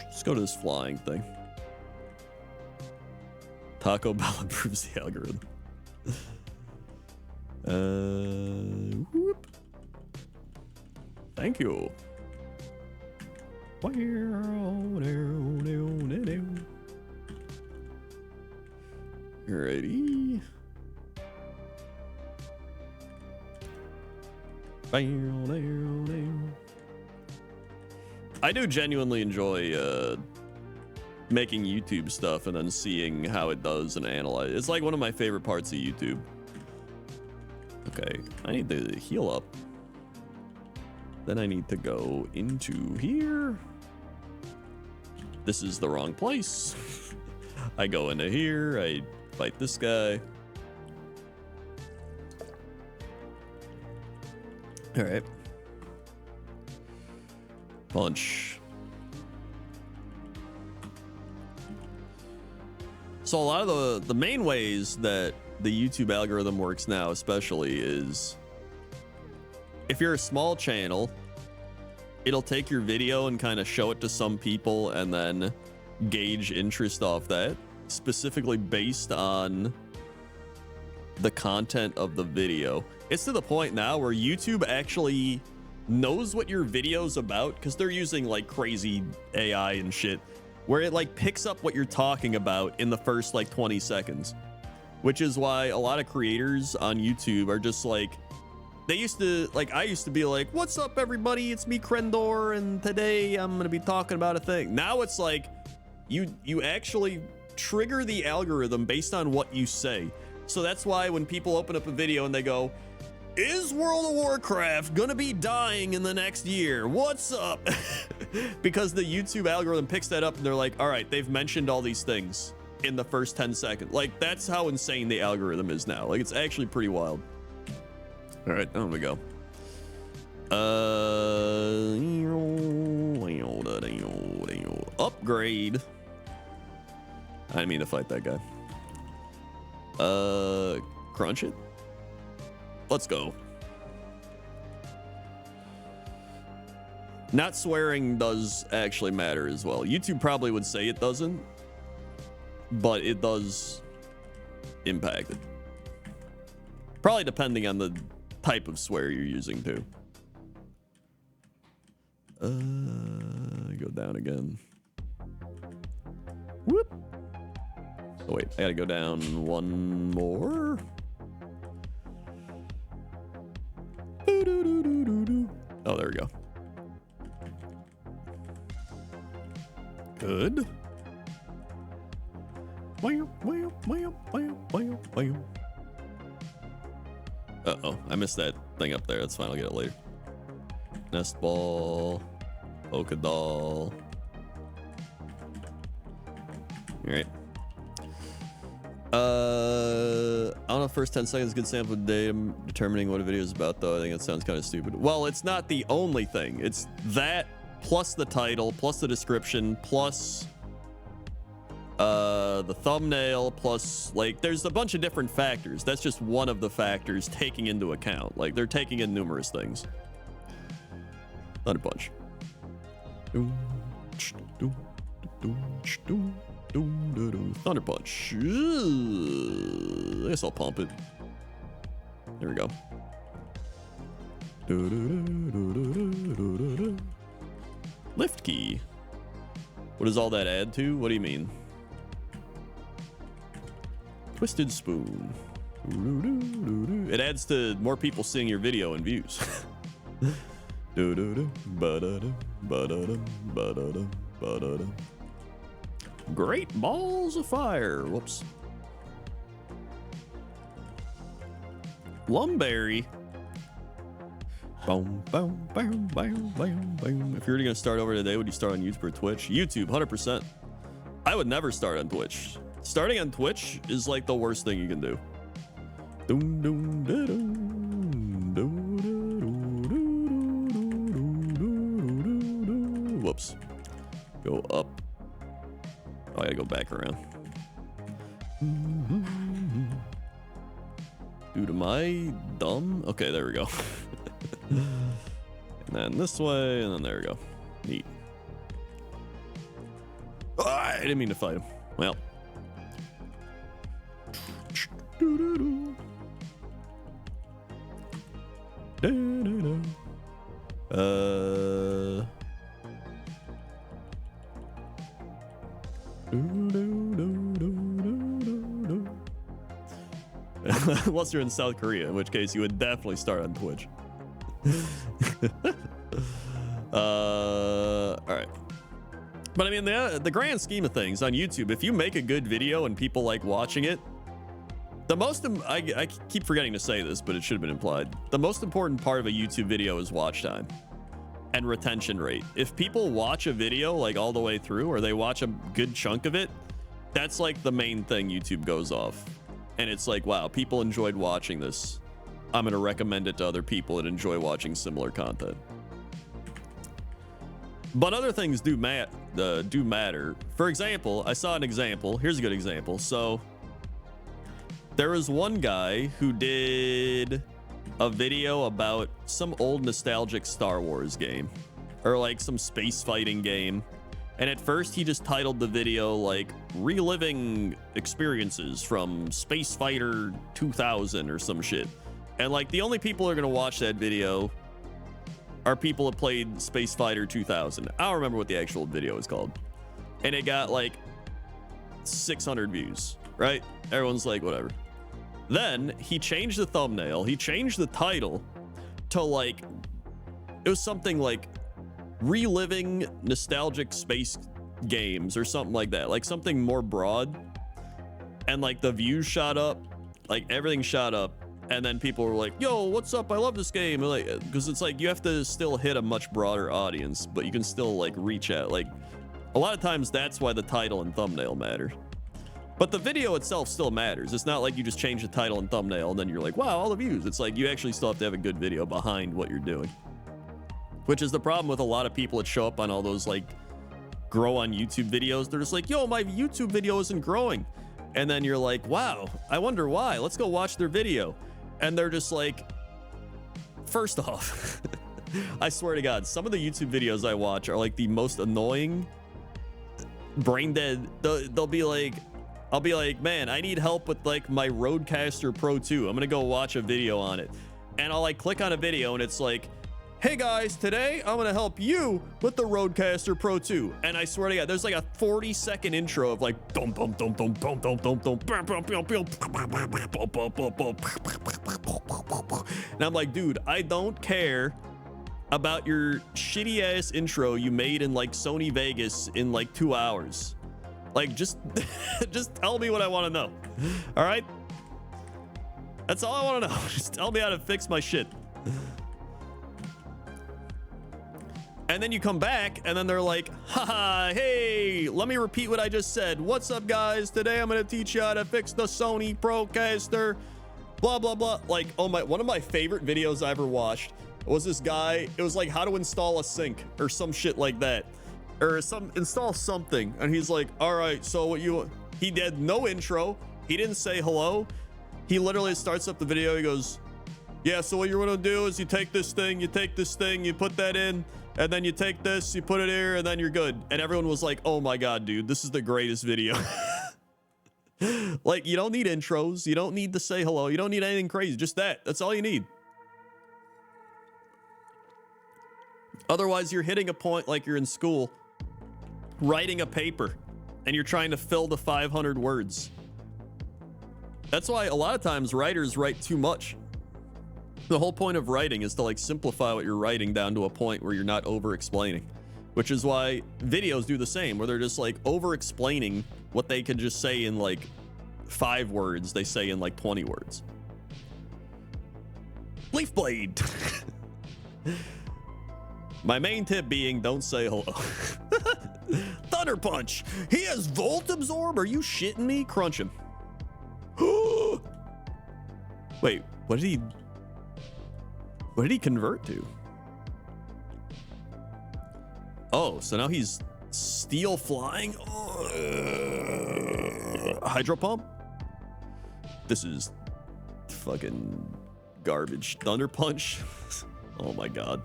Let's go to this flying thing. Taco Bell improves the algorithm. Whoop. Thank you. Alrighty. I do genuinely enjoy making YouTube stuff and then seeing how it does and analyze. It's like one of my favorite parts of YouTube. Okay, I need to heal up. Then I need to go into here. This is the wrong place. I go into here, I fight this guy. All right. Punch. So a lot of the main ways that the YouTube algorithm works now, especially, is if you're a small channel, it'll take your video and kind of show it to some people and then gauge interest off that, specifically based on the content of the video. It's to the point now where YouTube actually knows what your video's about, because they're using like crazy AI and shit, where it like picks up what you're talking about in the first like 20 seconds, which is why a lot of creators on YouTube are just like, they used to, like, I used to be like, what's up everybody, it's me Crendor, and today I'm gonna be talking about a thing. Now it's like you actually trigger the algorithm based on what you say. So that's why when people open up a video and they go, is World of Warcraft gonna be dying in the next year? What's up? Because the YouTube algorithm picks that up and they're like, all right, they've mentioned all these things in the first 10 seconds. Like, that's how insane the algorithm is now. Like, it's actually pretty wild. All right, on we go. Upgrade. I didn't mean to fight that guy. Crunch it. Let's go. Not swearing does actually matter as well. YouTube probably would say it doesn't, but it does impact it. Probably depending on the type of swear you're using too. Go down again. Whoop. Oh wait, I gotta go down one more. Oh, there we go. Good. Uh-oh, I missed that thing up there. That's fine, I'll get it later. Nest ball. Polka doll. Alright. I don't know, first 10 seconds, good sample of day. I'm determining what a video is about, though. I think it sounds kind of stupid. Well, it's not the only thing. It's that, plus the title, plus the description, plus the thumbnail, plus, like, there's a bunch of different factors. That's just one of the factors taking into account. Like, they're taking in numerous things. Thunder punch. Thunder punch. I guess I'll pump it. There we go. Lift key. What does all that add to? What do you mean? Twisted spoon. It adds to more people seeing your video and views. Great balls of fire. Whoops. Lumberry. Boom, boom, boom, boom, boom, boom. If you're gonna start over today, would you start on YouTube or Twitch? YouTube, 100%. I would never start on Twitch. Starting on Twitch is like the worst thing you can do. Doom, doom, da, doom, doom, da, doom. Whoops. Go up. Oh, I gotta go back around. Dude, am I dumb? Okay, there we go. And then this way, and then there we go. Neat. Oh, I didn't mean to fight him. Well. Unless you're in South Korea, in which case you would definitely start on Twitch. All right. But I mean, the grand scheme of things on YouTube, if you make a good video and people like watching it, the most, I keep forgetting to say this, but it should have been implied. The most important part of a YouTube video is watch time and retention rate. If people watch a video like all the way through, or they watch a good chunk of it, that's like the main thing YouTube goes off. And it's like, wow, people enjoyed watching this. I'm going to recommend it to other people that enjoy watching similar content. But other things do matter. For example, I saw an example. Here's a good example. So there was one guy who did a video about some old nostalgic Star Wars game, or like some space fighting game. And at first he just titled the video like reliving experiences from Space Fighter 2000 or some shit. And like the only people who are going to watch that video are people that played Space Fighter 2000. I don't remember what the actual video is called. And it got like 600 views, right? Everyone's like, whatever. Then he changed the thumbnail. He changed the title to like, it was something like reliving nostalgic space games or something like that, like something more broad. And like the views shot up, like everything shot up. And then people were like, yo, what's up? I love this game. And like, because it's like you have to still hit a much broader audience, but you can still like reach out. Like a lot of times that's why the title and thumbnail matter. But the video itself still matters. It's not like you just change the title and thumbnail and then you're like, wow, all the views. It's like you actually still have to have a good video behind what you're doing. Which is the problem with a lot of people that show up on all those like grow on YouTube videos. They're just like, yo, my YouTube video isn't growing. And then you're like, wow, I wonder why. Let's go watch their video. And they're just like, first off, I swear to God, some of the YouTube videos I watch are like the most annoying, brain dead. They'll be like, I'll be like, man, I need help with like my Rodecaster Pro 2. I'm gonna go watch a video on it. And I'll like click on a video and it's like, hey guys, today I'm gonna help you with the Rodecaster Pro 2. And I swear to God, there's like a 40-second intro of like dum dum dum dum dum dum dum dum bum bum bum bum. And I'm like, dude, I don't care about your shitty ass intro you made in like Sony Vegas in like 2 hours. Like just tell me what I want to know. All right? That's all I want to know. Just tell me how to fix my shit. And then you come back and then they're like, haha, hey, let me repeat what I just said. What's up, guys? Today I'm going to teach you how to fix the Sony Procaster, blah, blah, blah. Like, oh my, one of my favorite videos I ever watched was this guy. It was like how to install a sink or some shit like that, or install something. And he's like, all right, so he did no intro. He didn't say hello. He literally starts up the video. He goes, yeah, so what you're going to do is you take this thing, you put that in. And then you take this, you put it here, and then you're good. And everyone was like, oh my God, dude, this is the greatest video. Like, you don't need intros. You don't need to say hello. You don't need anything crazy. Just that. That's all you need. Otherwise, you're hitting a point like you're in school, writing a paper, and you're trying to fill the 500 words. That's why a lot of times writers write too much. The whole point of writing is to like simplify what you're writing down to a point where you're not over explaining, which is why videos do the same, where they're just like over explaining what they can just say in like 5 words. They say in like 20 words. Leaf blade. My main tip being don't say hello. Thunder punch. He has volt absorb. Are you shitting me? Crunch him. Wait, what did he convert to? Oh, so now he's steel flying. Hydro pump. This is fucking garbage. Thunder punch. Oh my God.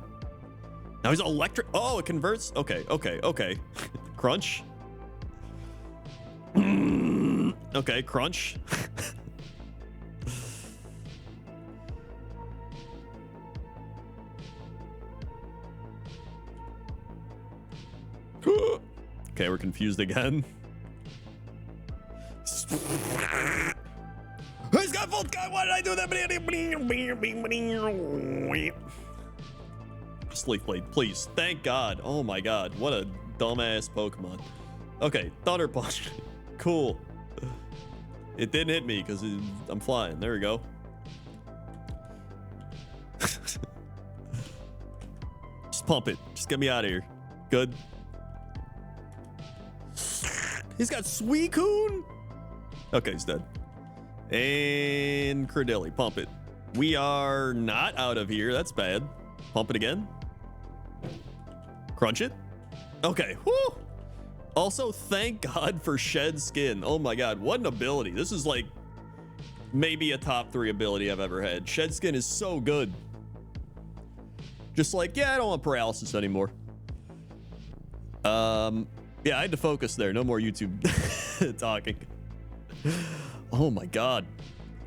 Now he's electric. Oh, it converts. Okay. Crunch. Okay, crunch. Okay, we're confused again. He's got Volt Guy. Why did I do that? Sleep Blade, please. Thank God. Oh my God. What a dumbass Pokemon. Okay, Thunder Punch. Cool. It didn't hit me because I'm flying. There we go. Just pump it. Just get me out of here. Good. He's got Suicune. Okay, he's dead. And Credilli, pump it. We are not out of here. That's bad. Pump it again. Crunch it. Okay. Whoo. Also, thank God for Shed Skin. Oh my God, what an ability. This is like maybe a top 3 ability I've ever had. Shed Skin is so good. Just like, yeah, I don't want paralysis anymore. Yeah, I had to focus there. No more YouTube talking. Oh my god.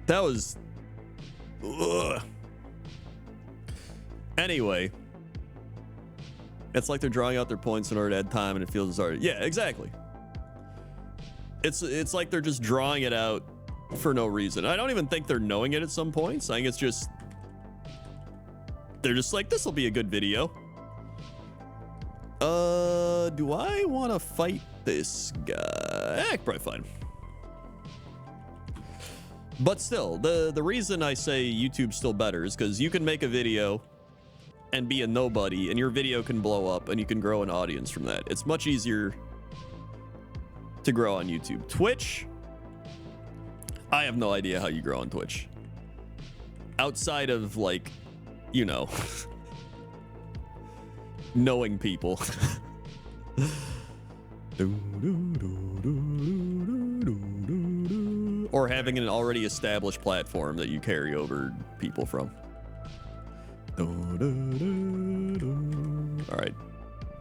That was... Ugh. Anyway. It's like they're drawing out their points in order to add time, and it feels hard. Yeah, exactly. It's like they're just drawing it out for no reason. I don't even think they're knowing it at some points. I think it's just... They're just like, this will be a good video. Do I want to fight this guy? Probably fine. But still, the reason I say YouTube's still better is because you can make a video and be a nobody, and your video can blow up, and you can grow an audience from that. It's much easier to grow on YouTube. Twitch, I have no idea how you grow on Twitch. Outside of, like, you know, knowing people. Or having an already established platform that you carry over people from. All right.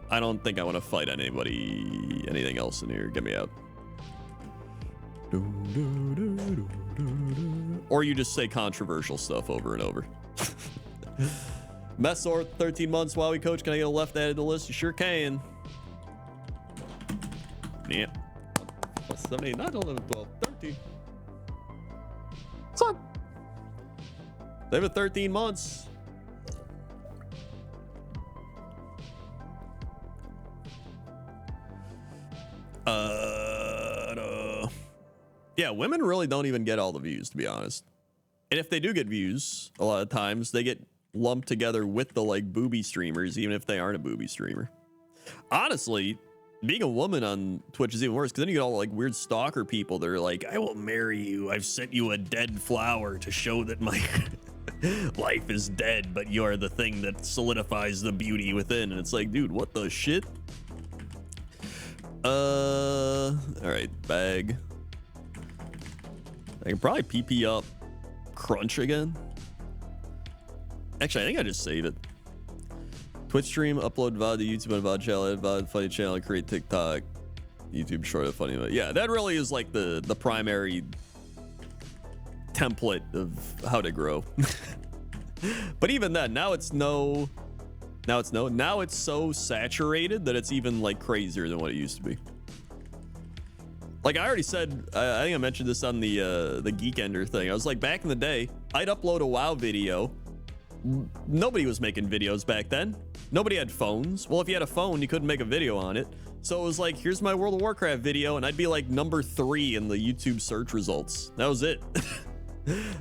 I don't think I want to fight anybody, anything else in here. Get me out. Or you just say controversial stuff over and over. Messor, 13 months, Wowie coach. Can I get a left added to the list? You sure can. Yeah. 7, 8, 9, 11, 12, 13. Son. They have 13 months. Yeah, women really don't even get all the views, to be honest. And if they do get views, a lot of times they get lumped together with the like booby streamers, even if they aren't a booby streamer. Honestly, being a woman on Twitch is even worse, because then you get all like weird stalker people that are like, I will marry you. I've sent you a dead flower to show that my life is dead, but you are the thing that solidifies the beauty within. And it's like, dude, what the shit? All right, bag. I can probably PP up Crunch again. Actually, I think I just save it. Twitch stream, upload VOD to YouTube and VOD channel, add VOD funny channel, create TikTok, YouTube short of funny. Yeah, that really is like the primary template of how to grow. But even then, now it's so saturated that it's even like crazier than what it used to be. Like I already said, I think I mentioned this on the Geekender thing. I was like, back in the day, I'd upload a WoW video. Nobody was making videos back then. Nobody had phones. Well, if you had a phone, you couldn't make a video on it. So it was like, here's my World of Warcraft video, and I'd be like number 3 in the YouTube search results. That was it.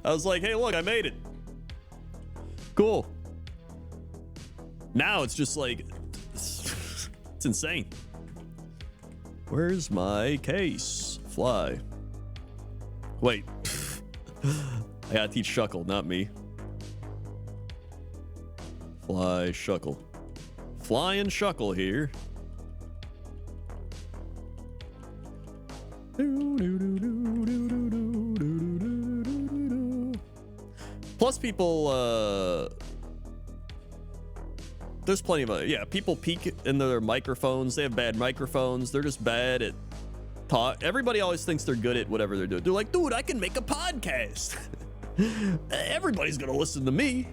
I was like, hey, look, I made it. Cool. Now it's just like, it's insane. Where's my case? Fly. Wait. I gotta teach Shuckle, not me. Fly, Shuckle. Fly and Shuckle here. Plus people, there's plenty of, yeah, people peek in their microphones. They have bad microphones. They're just bad at talk. Everybody always thinks they're good at whatever they're doing. They're like, dude, I can make a podcast. Everybody's gonna listen to me.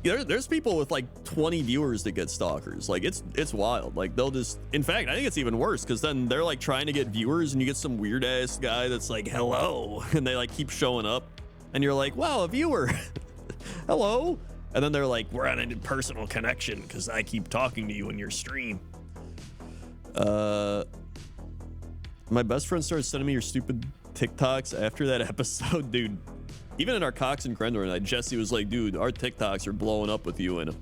There's people with like 20 viewers that get stalkers. Like it's wild. Like they'll just, in fact, I think it's even worse because then they're like trying to get viewers and you get some weird ass guy that's like, hello, and they like keep showing up and you're like, wow, a viewer. Hello. And then they're like, we're on a personal connection because I keep talking to you in your stream. My best friend started sending me your stupid TikToks after that episode, dude. Even in our Cox and Crendor night, Jesse was like, dude, our TikToks are blowing up with you in them.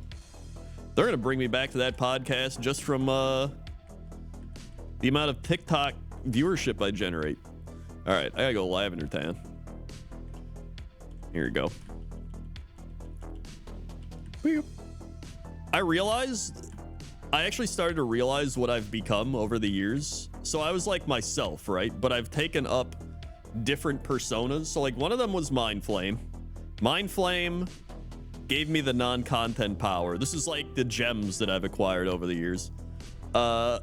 They're gonna bring me back to that podcast just from the amount of TikTok viewership I generate. All right, I gotta go lavender tan. Here we go. I actually started to realize what I've become over the years. So I was like myself, right? But I've taken up different personas. So like one of them was Mind Flame. Mind Flame gave me the non-content power. This is like the gems that I've acquired over the years. And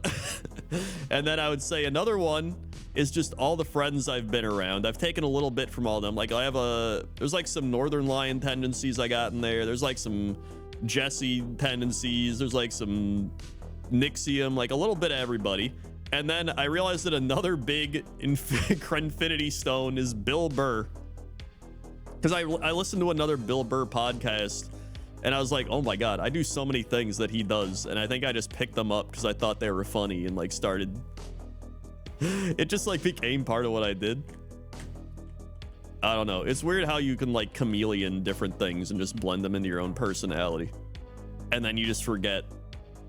then I would say another one is just all the friends I've been around. I've taken a little bit from all of them. Like there's like some Northern Lion tendencies I got in there. There's like some Jesse tendencies. There's like some Nixium, like a little bit of everybody. And then I realized that another big Crenfinity stone is Bill Burr. Because I listened to another Bill Burr podcast and I was like, oh my God, I do so many things that he does. And I think I just picked them up because I thought they were funny and like started. It just like became part of what I did. I don't know. It's weird how you can like chameleon different things and just blend them into your own personality. And then you just forget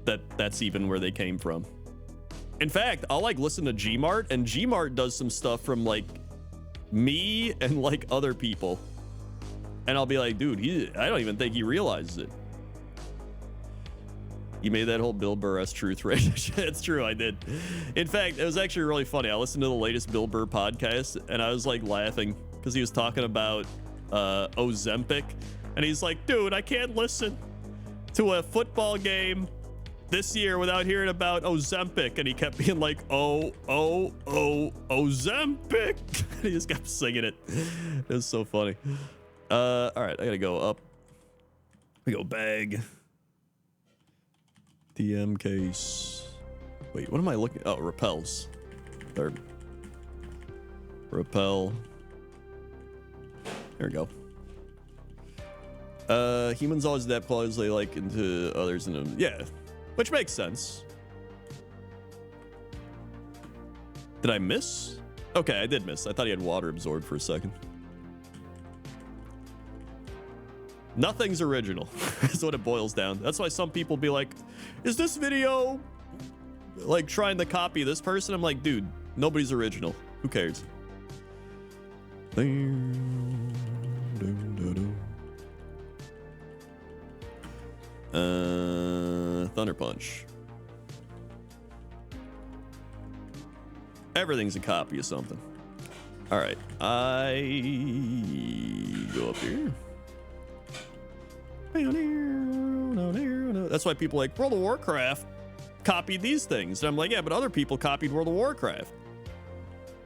that that's even where they came from. In fact, I'll like listen to Gmart and Gmart does some stuff from like me and like other people. And I'll be like, dude, I don't even think he realizes it. You made that whole Bill Burr-esque truth rate. It's true, I did. In fact, it was actually really funny. I listened to the latest Bill Burr podcast and I was like laughing because he was talking about Ozempic. And he's like, dude, I can't listen to a football game this year without hearing about Ozempic. And he kept being like, oh, Ozempic. And he just kept singing it. It was so funny. All right, I gotta go up. We go bag. TM case. Wait, what am I looking? Oh, repels. Third. Repel. There we go. Humans always adapt qualities they like into others in them. Yeah, which makes sense. Did I miss? Okay, I did miss. I thought he had water absorbed for a second. Nothing's original. That's what it boils down. That's why some people be like, is this video like trying to copy this person? I'm like, dude, nobody's original. Who cares? Thunder Punch. Everything's a copy of something. All right, I go up here. That's why people like World of Warcraft copied these things. And I'm like, yeah, but other people copied World of Warcraft,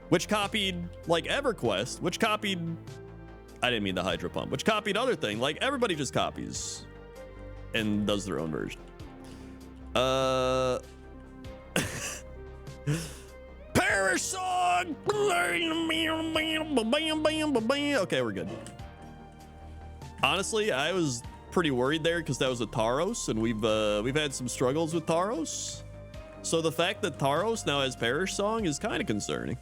which copied like EverQuest, which copied, I didn't mean the Hydro Pump, which copied other thing. Like everybody just copies and does their own version. Perish song. Okay, we're good. Honestly, I was pretty worried there because that was a Tauros, and we've had some struggles with Tauros. So the fact that Tauros now has Perish Song is kind of concerning.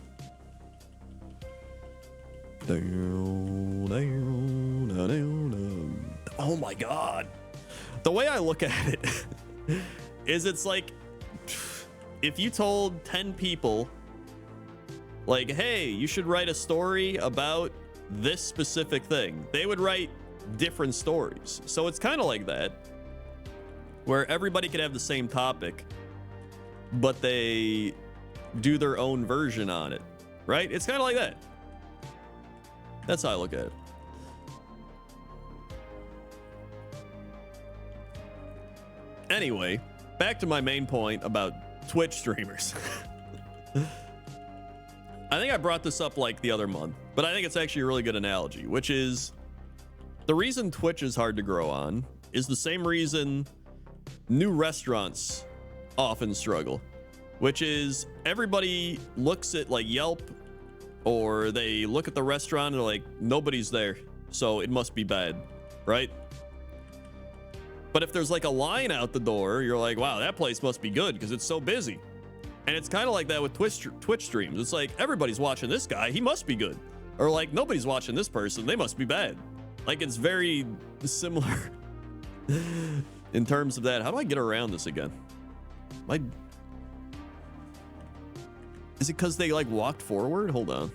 Oh my God. The way I look at it is it's like if you told 10 people like, hey, you should write a story about this specific thing, they would write different stories. So it's kind of like that, where everybody could have the same topic, but they do their own version on it, right? It's kind of like that. That's how I look at it. Anyway, back to my main point about Twitch streamers. I think I brought this up like the other month, but I think it's actually a really good analogy, which is the reason Twitch is hard to grow on is the same reason new restaurants often struggle, which is everybody looks at like Yelp or they look at the restaurant and they're like, nobody's there, so it must be bad, right? But if there's like a line out the door, you're like, wow, that place must be good because it's so busy. And it's kind of like that with Twitch streams. It's like, everybody's watching this guy, he must be good. Or like, nobody's watching this person, they must be bad. Like, it's very similar in terms of that. How do I get around this again? Is it because they like walked forward? Hold on.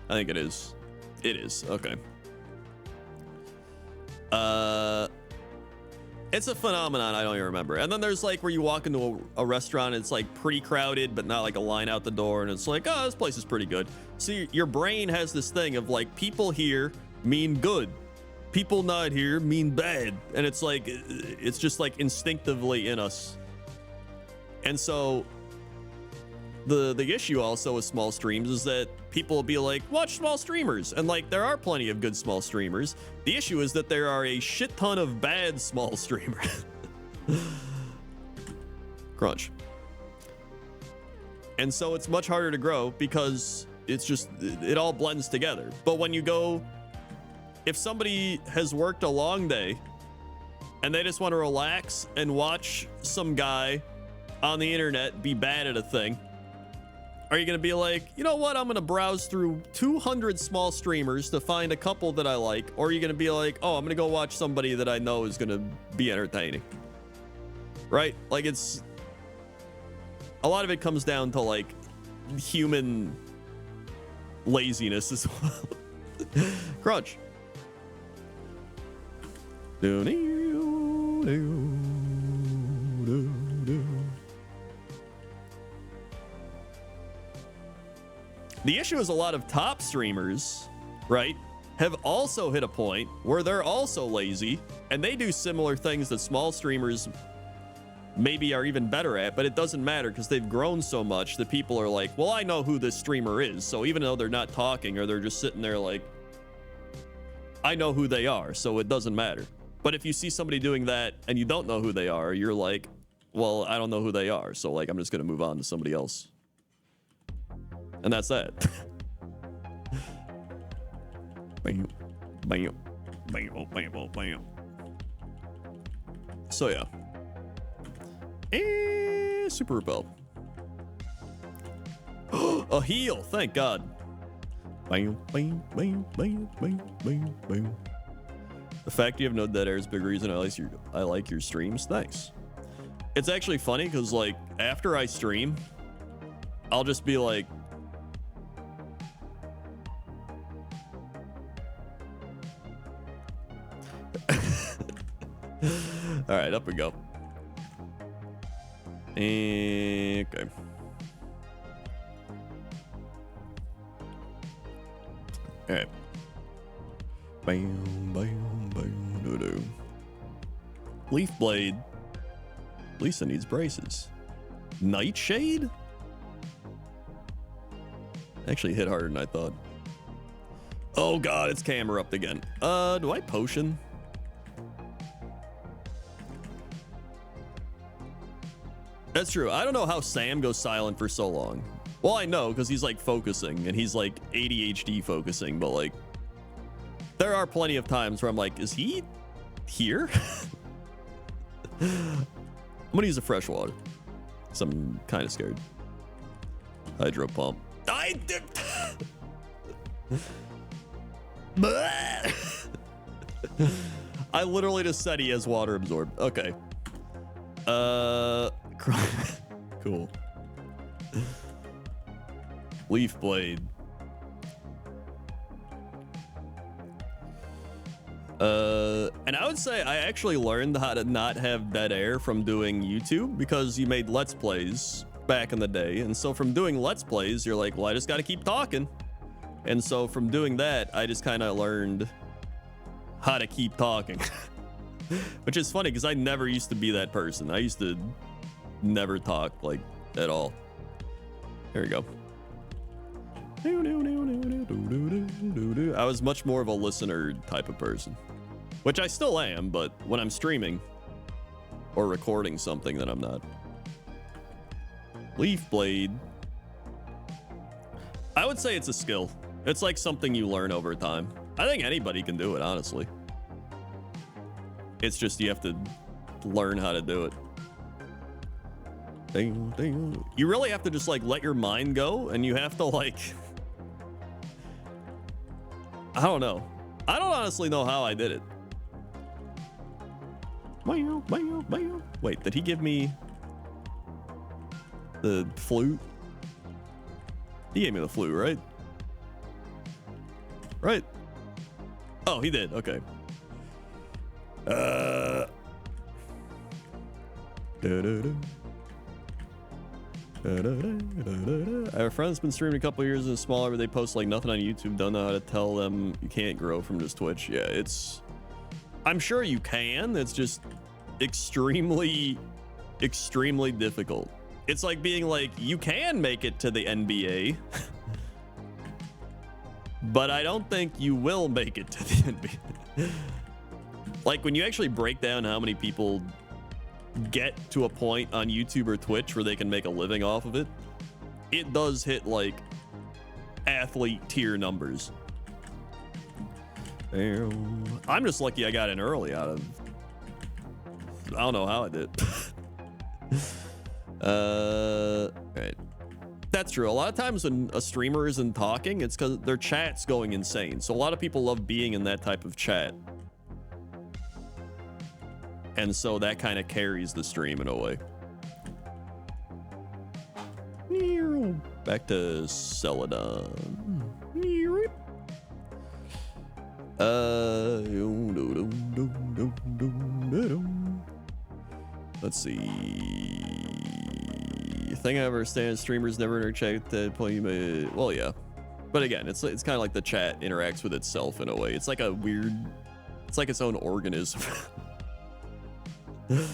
I think it is. It is. Okay. It's a phenomenon I don't even remember. And then there's like where you walk into a restaurant, it's like pretty crowded, but not like a line out the door. And it's like, oh, this place is pretty good. So your brain has this thing of like, people here mean good. people not here mean bad. And it's like, it's just like instinctively in us. And so the issue also with small streams is that people will be like, watch small streamers. And like, there are plenty of good small streamers. The issue is that there are a shit ton of bad small streamers. Crunch. And so it's much harder to grow because it's just, it all blends together. But when you go, if somebody has worked a long day and they just want to relax and watch some guy on the internet be bad at a thing, are you going to be like, you know what, I'm going to browse through 200 small streamers to find a couple that I like? Or are you going to be like, oh, I'm going to go watch somebody that I know is going to be entertaining? Right? Like, it's, a lot of it comes down to like human laziness as well. Crunch. The issue is a lot of top streamers, right, have also hit a point where they're also lazy and they do similar things that small streamers maybe are even better at, but it doesn't matter because they've grown so much that people are like, well, I know who this streamer is. So even though they're not talking or they're just sitting there like, I know who they are, so it doesn't matter. But if you see somebody doing that and you don't know who they are, you're like, well, I don't know who they are. So like, I'm just going to move on to somebody else. And that's that. Bam, bam, bam, bam, bam. So yeah. Super repel. A heal, thank God. Bam, bam, bam, bam, bam, bam, bam. The fact you have no dead air is a big reason I like your streams. Thanks. It's actually funny because like after I stream, I'll just be like, all right, up we go. Okay. All right. Bam, bam, bam, doo doo. Leaf blade. Lisa needs braces. Nightshade? Actually hit harder than I thought. Oh God, it's camera up again. Do I potion? That's true. I don't know how Sam goes silent for so long. Well, I know because he's like focusing and he's like ADHD focusing, but like there are plenty of times where I'm like, is he here? I'm gonna use a fresh water because I'm kind of scared. Hydro pump. I did. I literally just said he has water absorbed. Okay. Cool. Leaf blade. And I would say I actually learned how to not have dead air from doing YouTube because you made Let's Plays back in the day. And so from doing Let's Plays, you're like, well, I just got to keep talking. And so from doing that, I just kind of learned how to keep talking. Which is funny because I never used to be that person. I used to never talk like at all. Here we go. I was much more of a listener type of person, which I still am, but when I'm streaming or recording something, then I'm not. Leaf blade. I would say it's a skill. It's like something you learn over time. I think anybody can do it, honestly. It's just you have to learn how to do it. You really have to just like let your mind go, and you have to like, I don't know. I don't honestly know how I did it. Wait, did he give me the flute? He gave me the flute, right? Right. Oh, he did. Okay. Our friend's been streaming a couple years and smaller, but they post like nothing on YouTube. Don't know how to tell them you can't grow from just Twitch. Yeah, it's I'm sure you can. It's just extremely difficult. It's like being like, you can make it to the NBA, but I don't think you will make it to the NBA. Like when you actually break down how many people get to a point on YouTube or Twitch where they can make a living off of it, it does hit like athlete tier numbers. I'm just lucky I got in early out of, I don't know how I did. Right. That's true. A lot of times when a streamer isn't talking, it's because their chat's going insane. So a lot of people love being in that type of chat. And so that kind of carries the stream in a way. Back to Celadon. Let's see. Thing I ever understand, streamers never interact that point. Well, yeah, but again, it's kind of like the chat interacts with itself in a way. It's like a weird, it's like its own organism. It's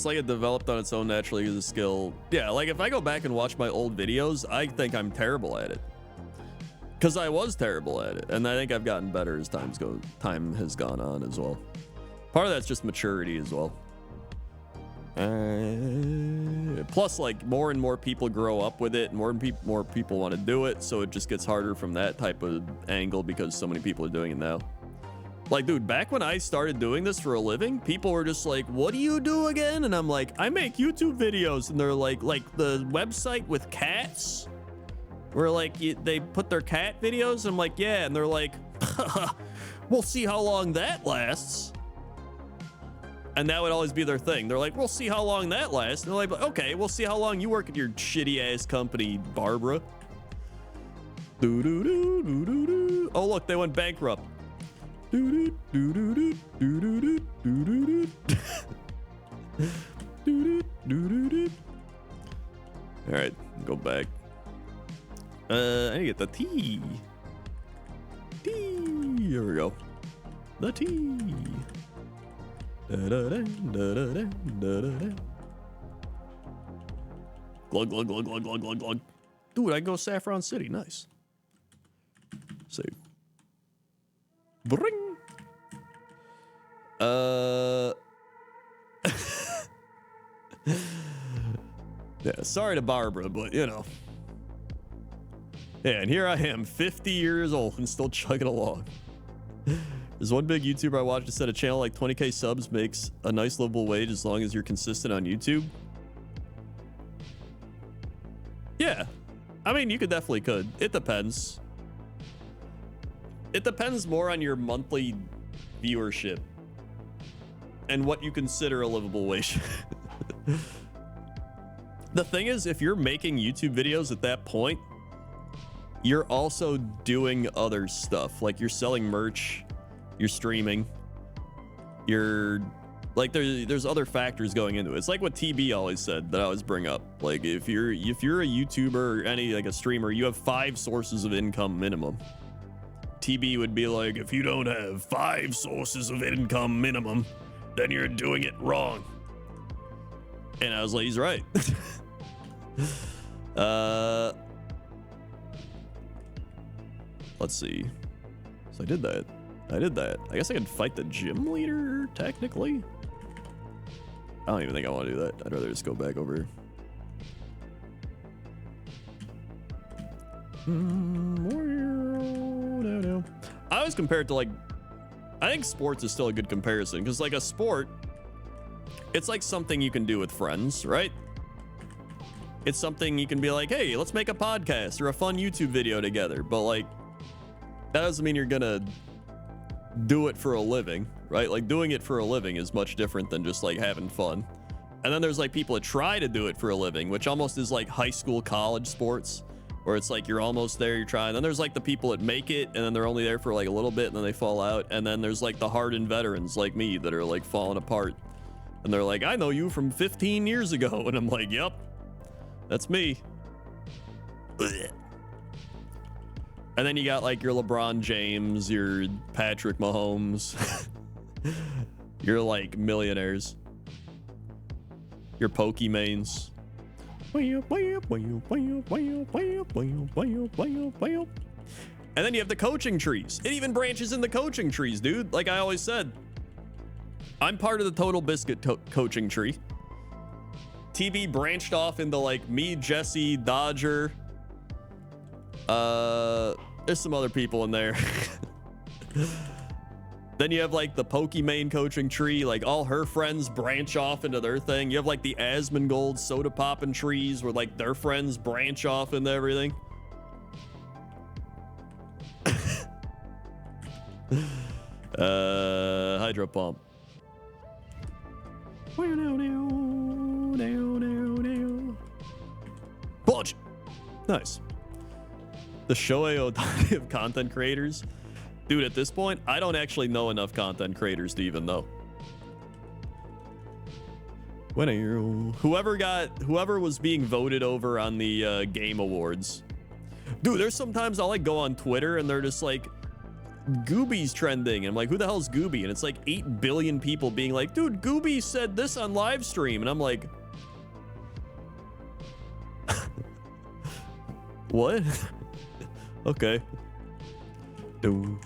like it developed on its own naturally as a skill. Yeah, like if I go back and watch my old videos, I think I'm terrible at it. Because I was terrible at it, and I think I've gotten better as time has gone on as well. Part of that's just maturity as well. Plus, like more and more people grow up with it, more people want to do it, so it just gets harder from that type of angle because so many people are doing it now. Like, dude, back when I started doing this for a living, people were just like, "What do you do again?" And I'm like, "I make YouTube videos," and they're like the website with cats. Where like they put their cat videos, and I'm like, yeah, and they're like, we'll see how long that lasts. And that would always be their thing. They're like, we'll see how long that lasts. And they're like, okay, we'll see how long you work at your shitty ass company, Barbara. Oh look, they went bankrupt. All right, go back. I need to get the tea. Here we go. The tea. Glug, glug, glug, glug, glug, glug, glug. Dude, I can go Saffron City. Nice. Save. Bring. Yeah, sorry to Barbara, but you know. Yeah, and here I am, 50 years old and still chugging along. There's one big YouTuber I watched that said a channel like 20k subs makes a nice livable wage as long as you're consistent on YouTube. Yeah, I mean, you definitely could. It depends. It depends more on your monthly viewership and what you consider a livable wage. The thing is, if you're making YouTube videos at that point, you're also doing other stuff. Like you're selling merch, you're streaming, you're like there's other factors going into it. It's like what TB always said that I always bring up. Like if you're a YouTuber or any like a streamer, you have 5 sources of income minimum. TB would be like, if you don't have 5 sources of income minimum, then you're doing it wrong. And I was like, he's right. Let's see. So I did that. I guess I could fight the gym leader, technically. I don't even think I want to do that. I'd rather just go back over here. I always compare it to like, I think sports is still a good comparison because like a sport, it's like something you can do with friends, right? It's something you can be like, hey, let's make a podcast or a fun YouTube video together. But like, that doesn't mean you're gonna do it for a living, right? Like doing it for a living is much different than just like having fun. And then there's like people that try to do it for a living, which almost is like high school, college sports, where it's like you're almost there, you're trying. Then there's like the people that make it and then they're only there for like a little bit and then they fall out. And then there's like the hardened veterans like me that are like falling apart. And they're like, I know you from 15 years ago. And I'm like, yep, that's me. And then you got like your LeBron James, your Patrick Mahomes. You're like millionaires. Your Pokemains. And then you have the coaching trees. It even branches in the coaching trees, dude. Like I always said, I'm part of the Total Biscuit coaching tree. TV branched off into like me, Jesse, Dodger. There's some other people in there. Then you have like the Pokemon coaching tree, like all her friends branch off into their thing. You have like the Asmongold soda popping trees where like their friends branch off into everything. Hydro pump. Bunch. Nice. The Shohei Ohtani of content creators. Dude, at this point, I don't actually know enough content creators to even know. Whoever was being voted over on the game awards. Dude, there's sometimes I'll like go on Twitter and they're just like, Gooby's trending. And I'm like, who the hell's Gooby? And it's like 8 billion people being like, dude, Gooby said this on live stream. And I'm like, what? Okay. Do.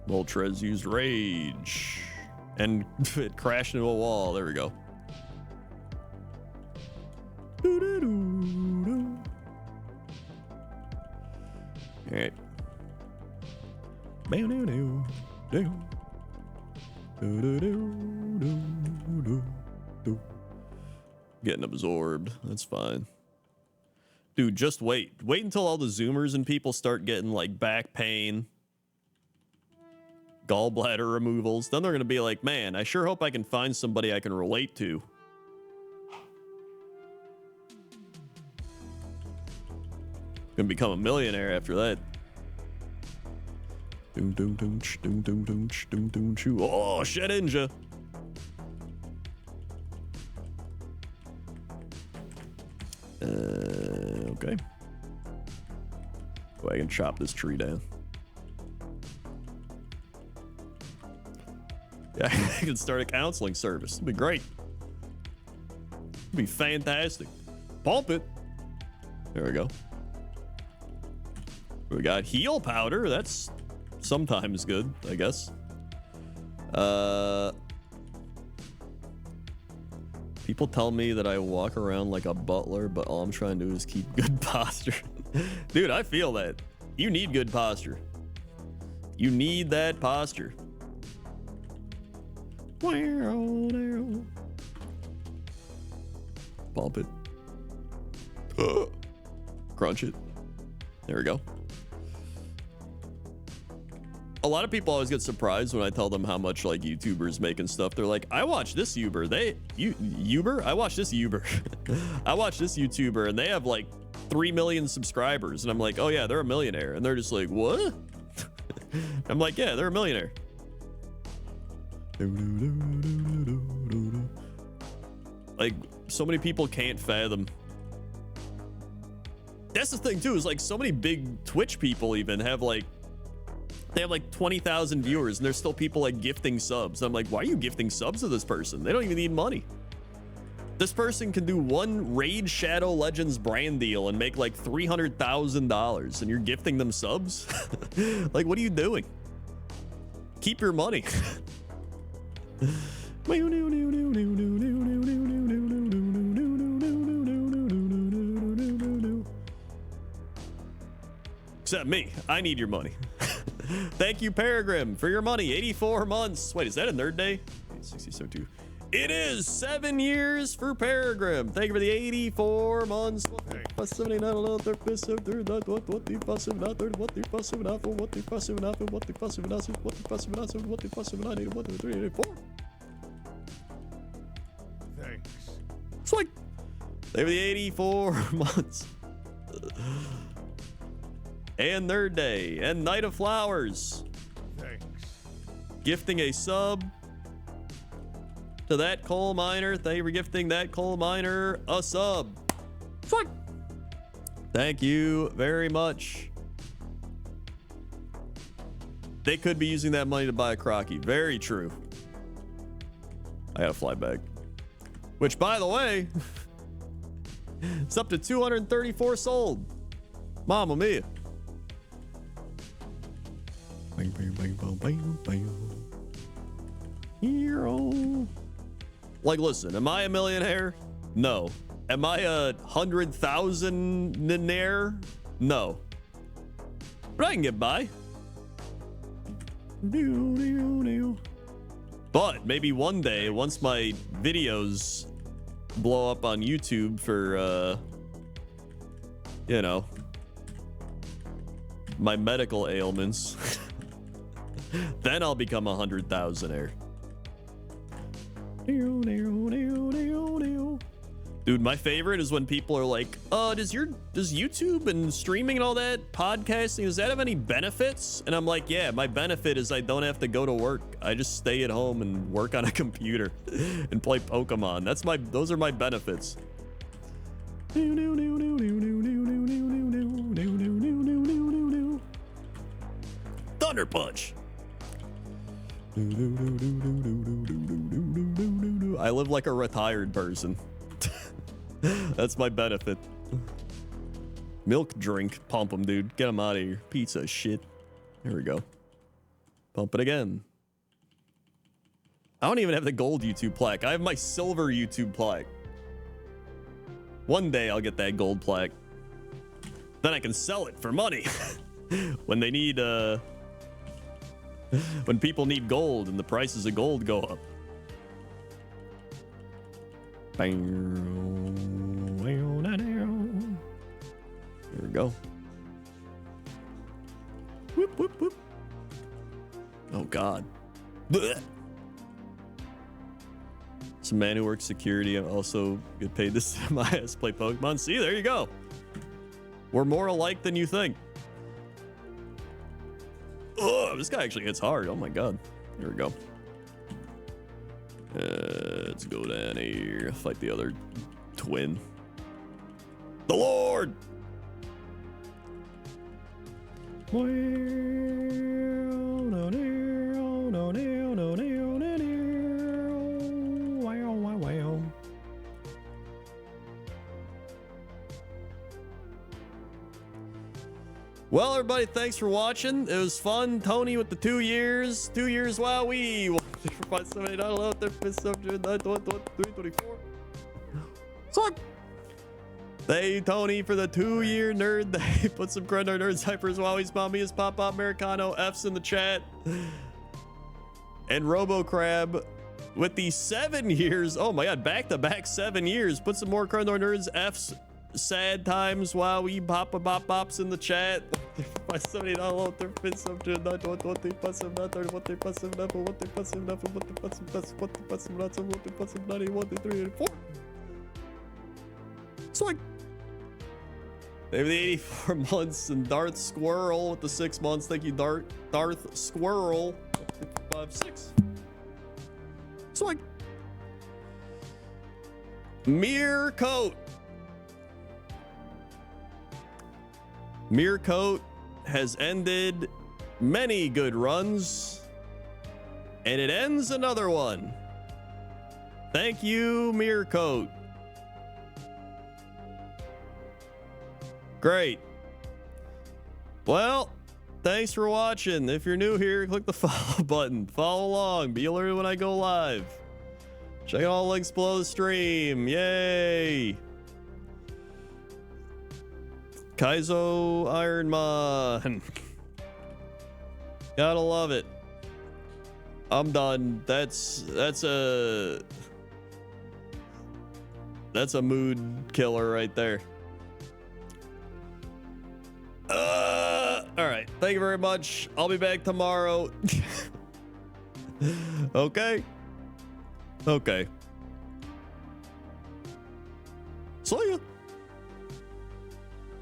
Moltres used rage and it crashed into a wall. There we go. All right. Getting absorbed. That's fine. Dude, just wait. Wait until all the Zoomers and people start getting like back pain, gallbladder removals. Then they're going to be like, man, I sure hope I can find somebody I can relate to. Gonna become a millionaire after that. Oh, shit, Ninja. Okay. Oh, I can chop this tree down. Yeah, I can start a counseling service. It'd be great. It'd be fantastic. Pump it. There we go. We got heal powder. That's sometimes good, I guess. People tell me that I walk around like a butler, but all I'm trying to do is keep good posture. Dude, I feel that. You need good posture. You need that posture. Pump it. Crunch it. There we go. A lot of people always get surprised when I tell them how much like YouTubers make and stuff. They're like, I watch this Uber. I watch this Uber. I watch this YouTuber and they have like 3 million subscribers. And I'm like, oh yeah, they're a millionaire. And they're just like, what? I'm like, yeah, they're a millionaire. Like, so many people can't fathom. That's the thing too, is like so many big Twitch people even have like, they have like 20,000 viewers and there's still people like gifting subs. I'm like, why are you gifting subs to this person? They don't even need money. This person can do one Raid Shadow Legends brand deal and make like $300,000 and you're gifting them subs? Like, what are you doing? Keep your money. Except me, I need your money. Thank you, Peregrine, for your money. 84 months. Wait, is that a nerd day? 60-2. It is 7 years for Peregrine. Thank you for the 84 months. Thanks. It's like, thank you for the 84 months. And Nerd Day and Night of Flowers. Thanks. Gifting a sub to that coal miner. Thank you for gifting that coal miner a sub. Fuck. Thank you very much. They could be using that money to buy a crocky. Very true. I gotta fly back. Which, by the way, it's up to 234 sold. Mamma mia. Bang, bang, bang, bang, bang, bang. Hero. Like, listen, am I a millionaire? No. Am I a 100,000-naire? No. But I can get by. But maybe one day, once my videos blow up on YouTube for, you know, my medical ailments, then I'll become a 100,000-aire. Dude, my favorite is when people are like, does YouTube and streaming and all that, podcasting, does that have any benefits? And I'm like, yeah, my benefit is I don't have to go to work. I just stay at home and work on a computer and play Pokemon. Those are my benefits. Thunder Punch. I live like a retired person. That's my benefit. Milk drink. Pump them, dude. Get them out of here. Pizza shit. Here we go. Pump it again. I don't even have the gold YouTube plaque. I have my silver YouTube plaque. One day I'll get that gold plaque. Then I can sell it for money. When they need, when people need gold and the prices of gold go up. Here we go. Whoop, whoop, whoop. Oh, God. Blech. Some man who works security and also get paid to sit my ass play Pokemon. See, there you go. We're more alike than you think. Oh, this guy actually hits hard. Oh, my God. Here we go. Let's go down here. Fight the other twin. The Lord! Well, everybody, thanks for watching. It was fun. Tony with the 2 years. 2 years, wowee. Thank you, Tony, for the 2-year nerd day. Put some Crendor nerds, hypers, wowies, mommies, pop-pop, Americano, F's in the chat. And Robo Crab with the 7 years. Oh my God, back-to-back 7 years. Put some more Crendor nerds, F's, sad times, wowie, pop-a-pop-pops in the chat. Swing. Maybe the 84 months and Darth Squirrel with the 6 months. Thank you, Darth Squirrel. 5-6. Swing. Mirror Coat. Mirror Coat has ended many good runs, and it ends another one. Thank you, Mirror Coat. Great. Well, thanks for watching. If you're new here, click the follow button. Follow along. Be alerted when I go live. Check out all the links below the stream. Yay. Kaizo Iron Man. Gotta love it. I'm done. That's a mood killer right there. All right. Thank you very much. I'll be back tomorrow. Okay. Okay. See ya.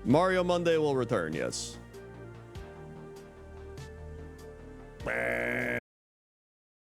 Mario Monday will return, yes.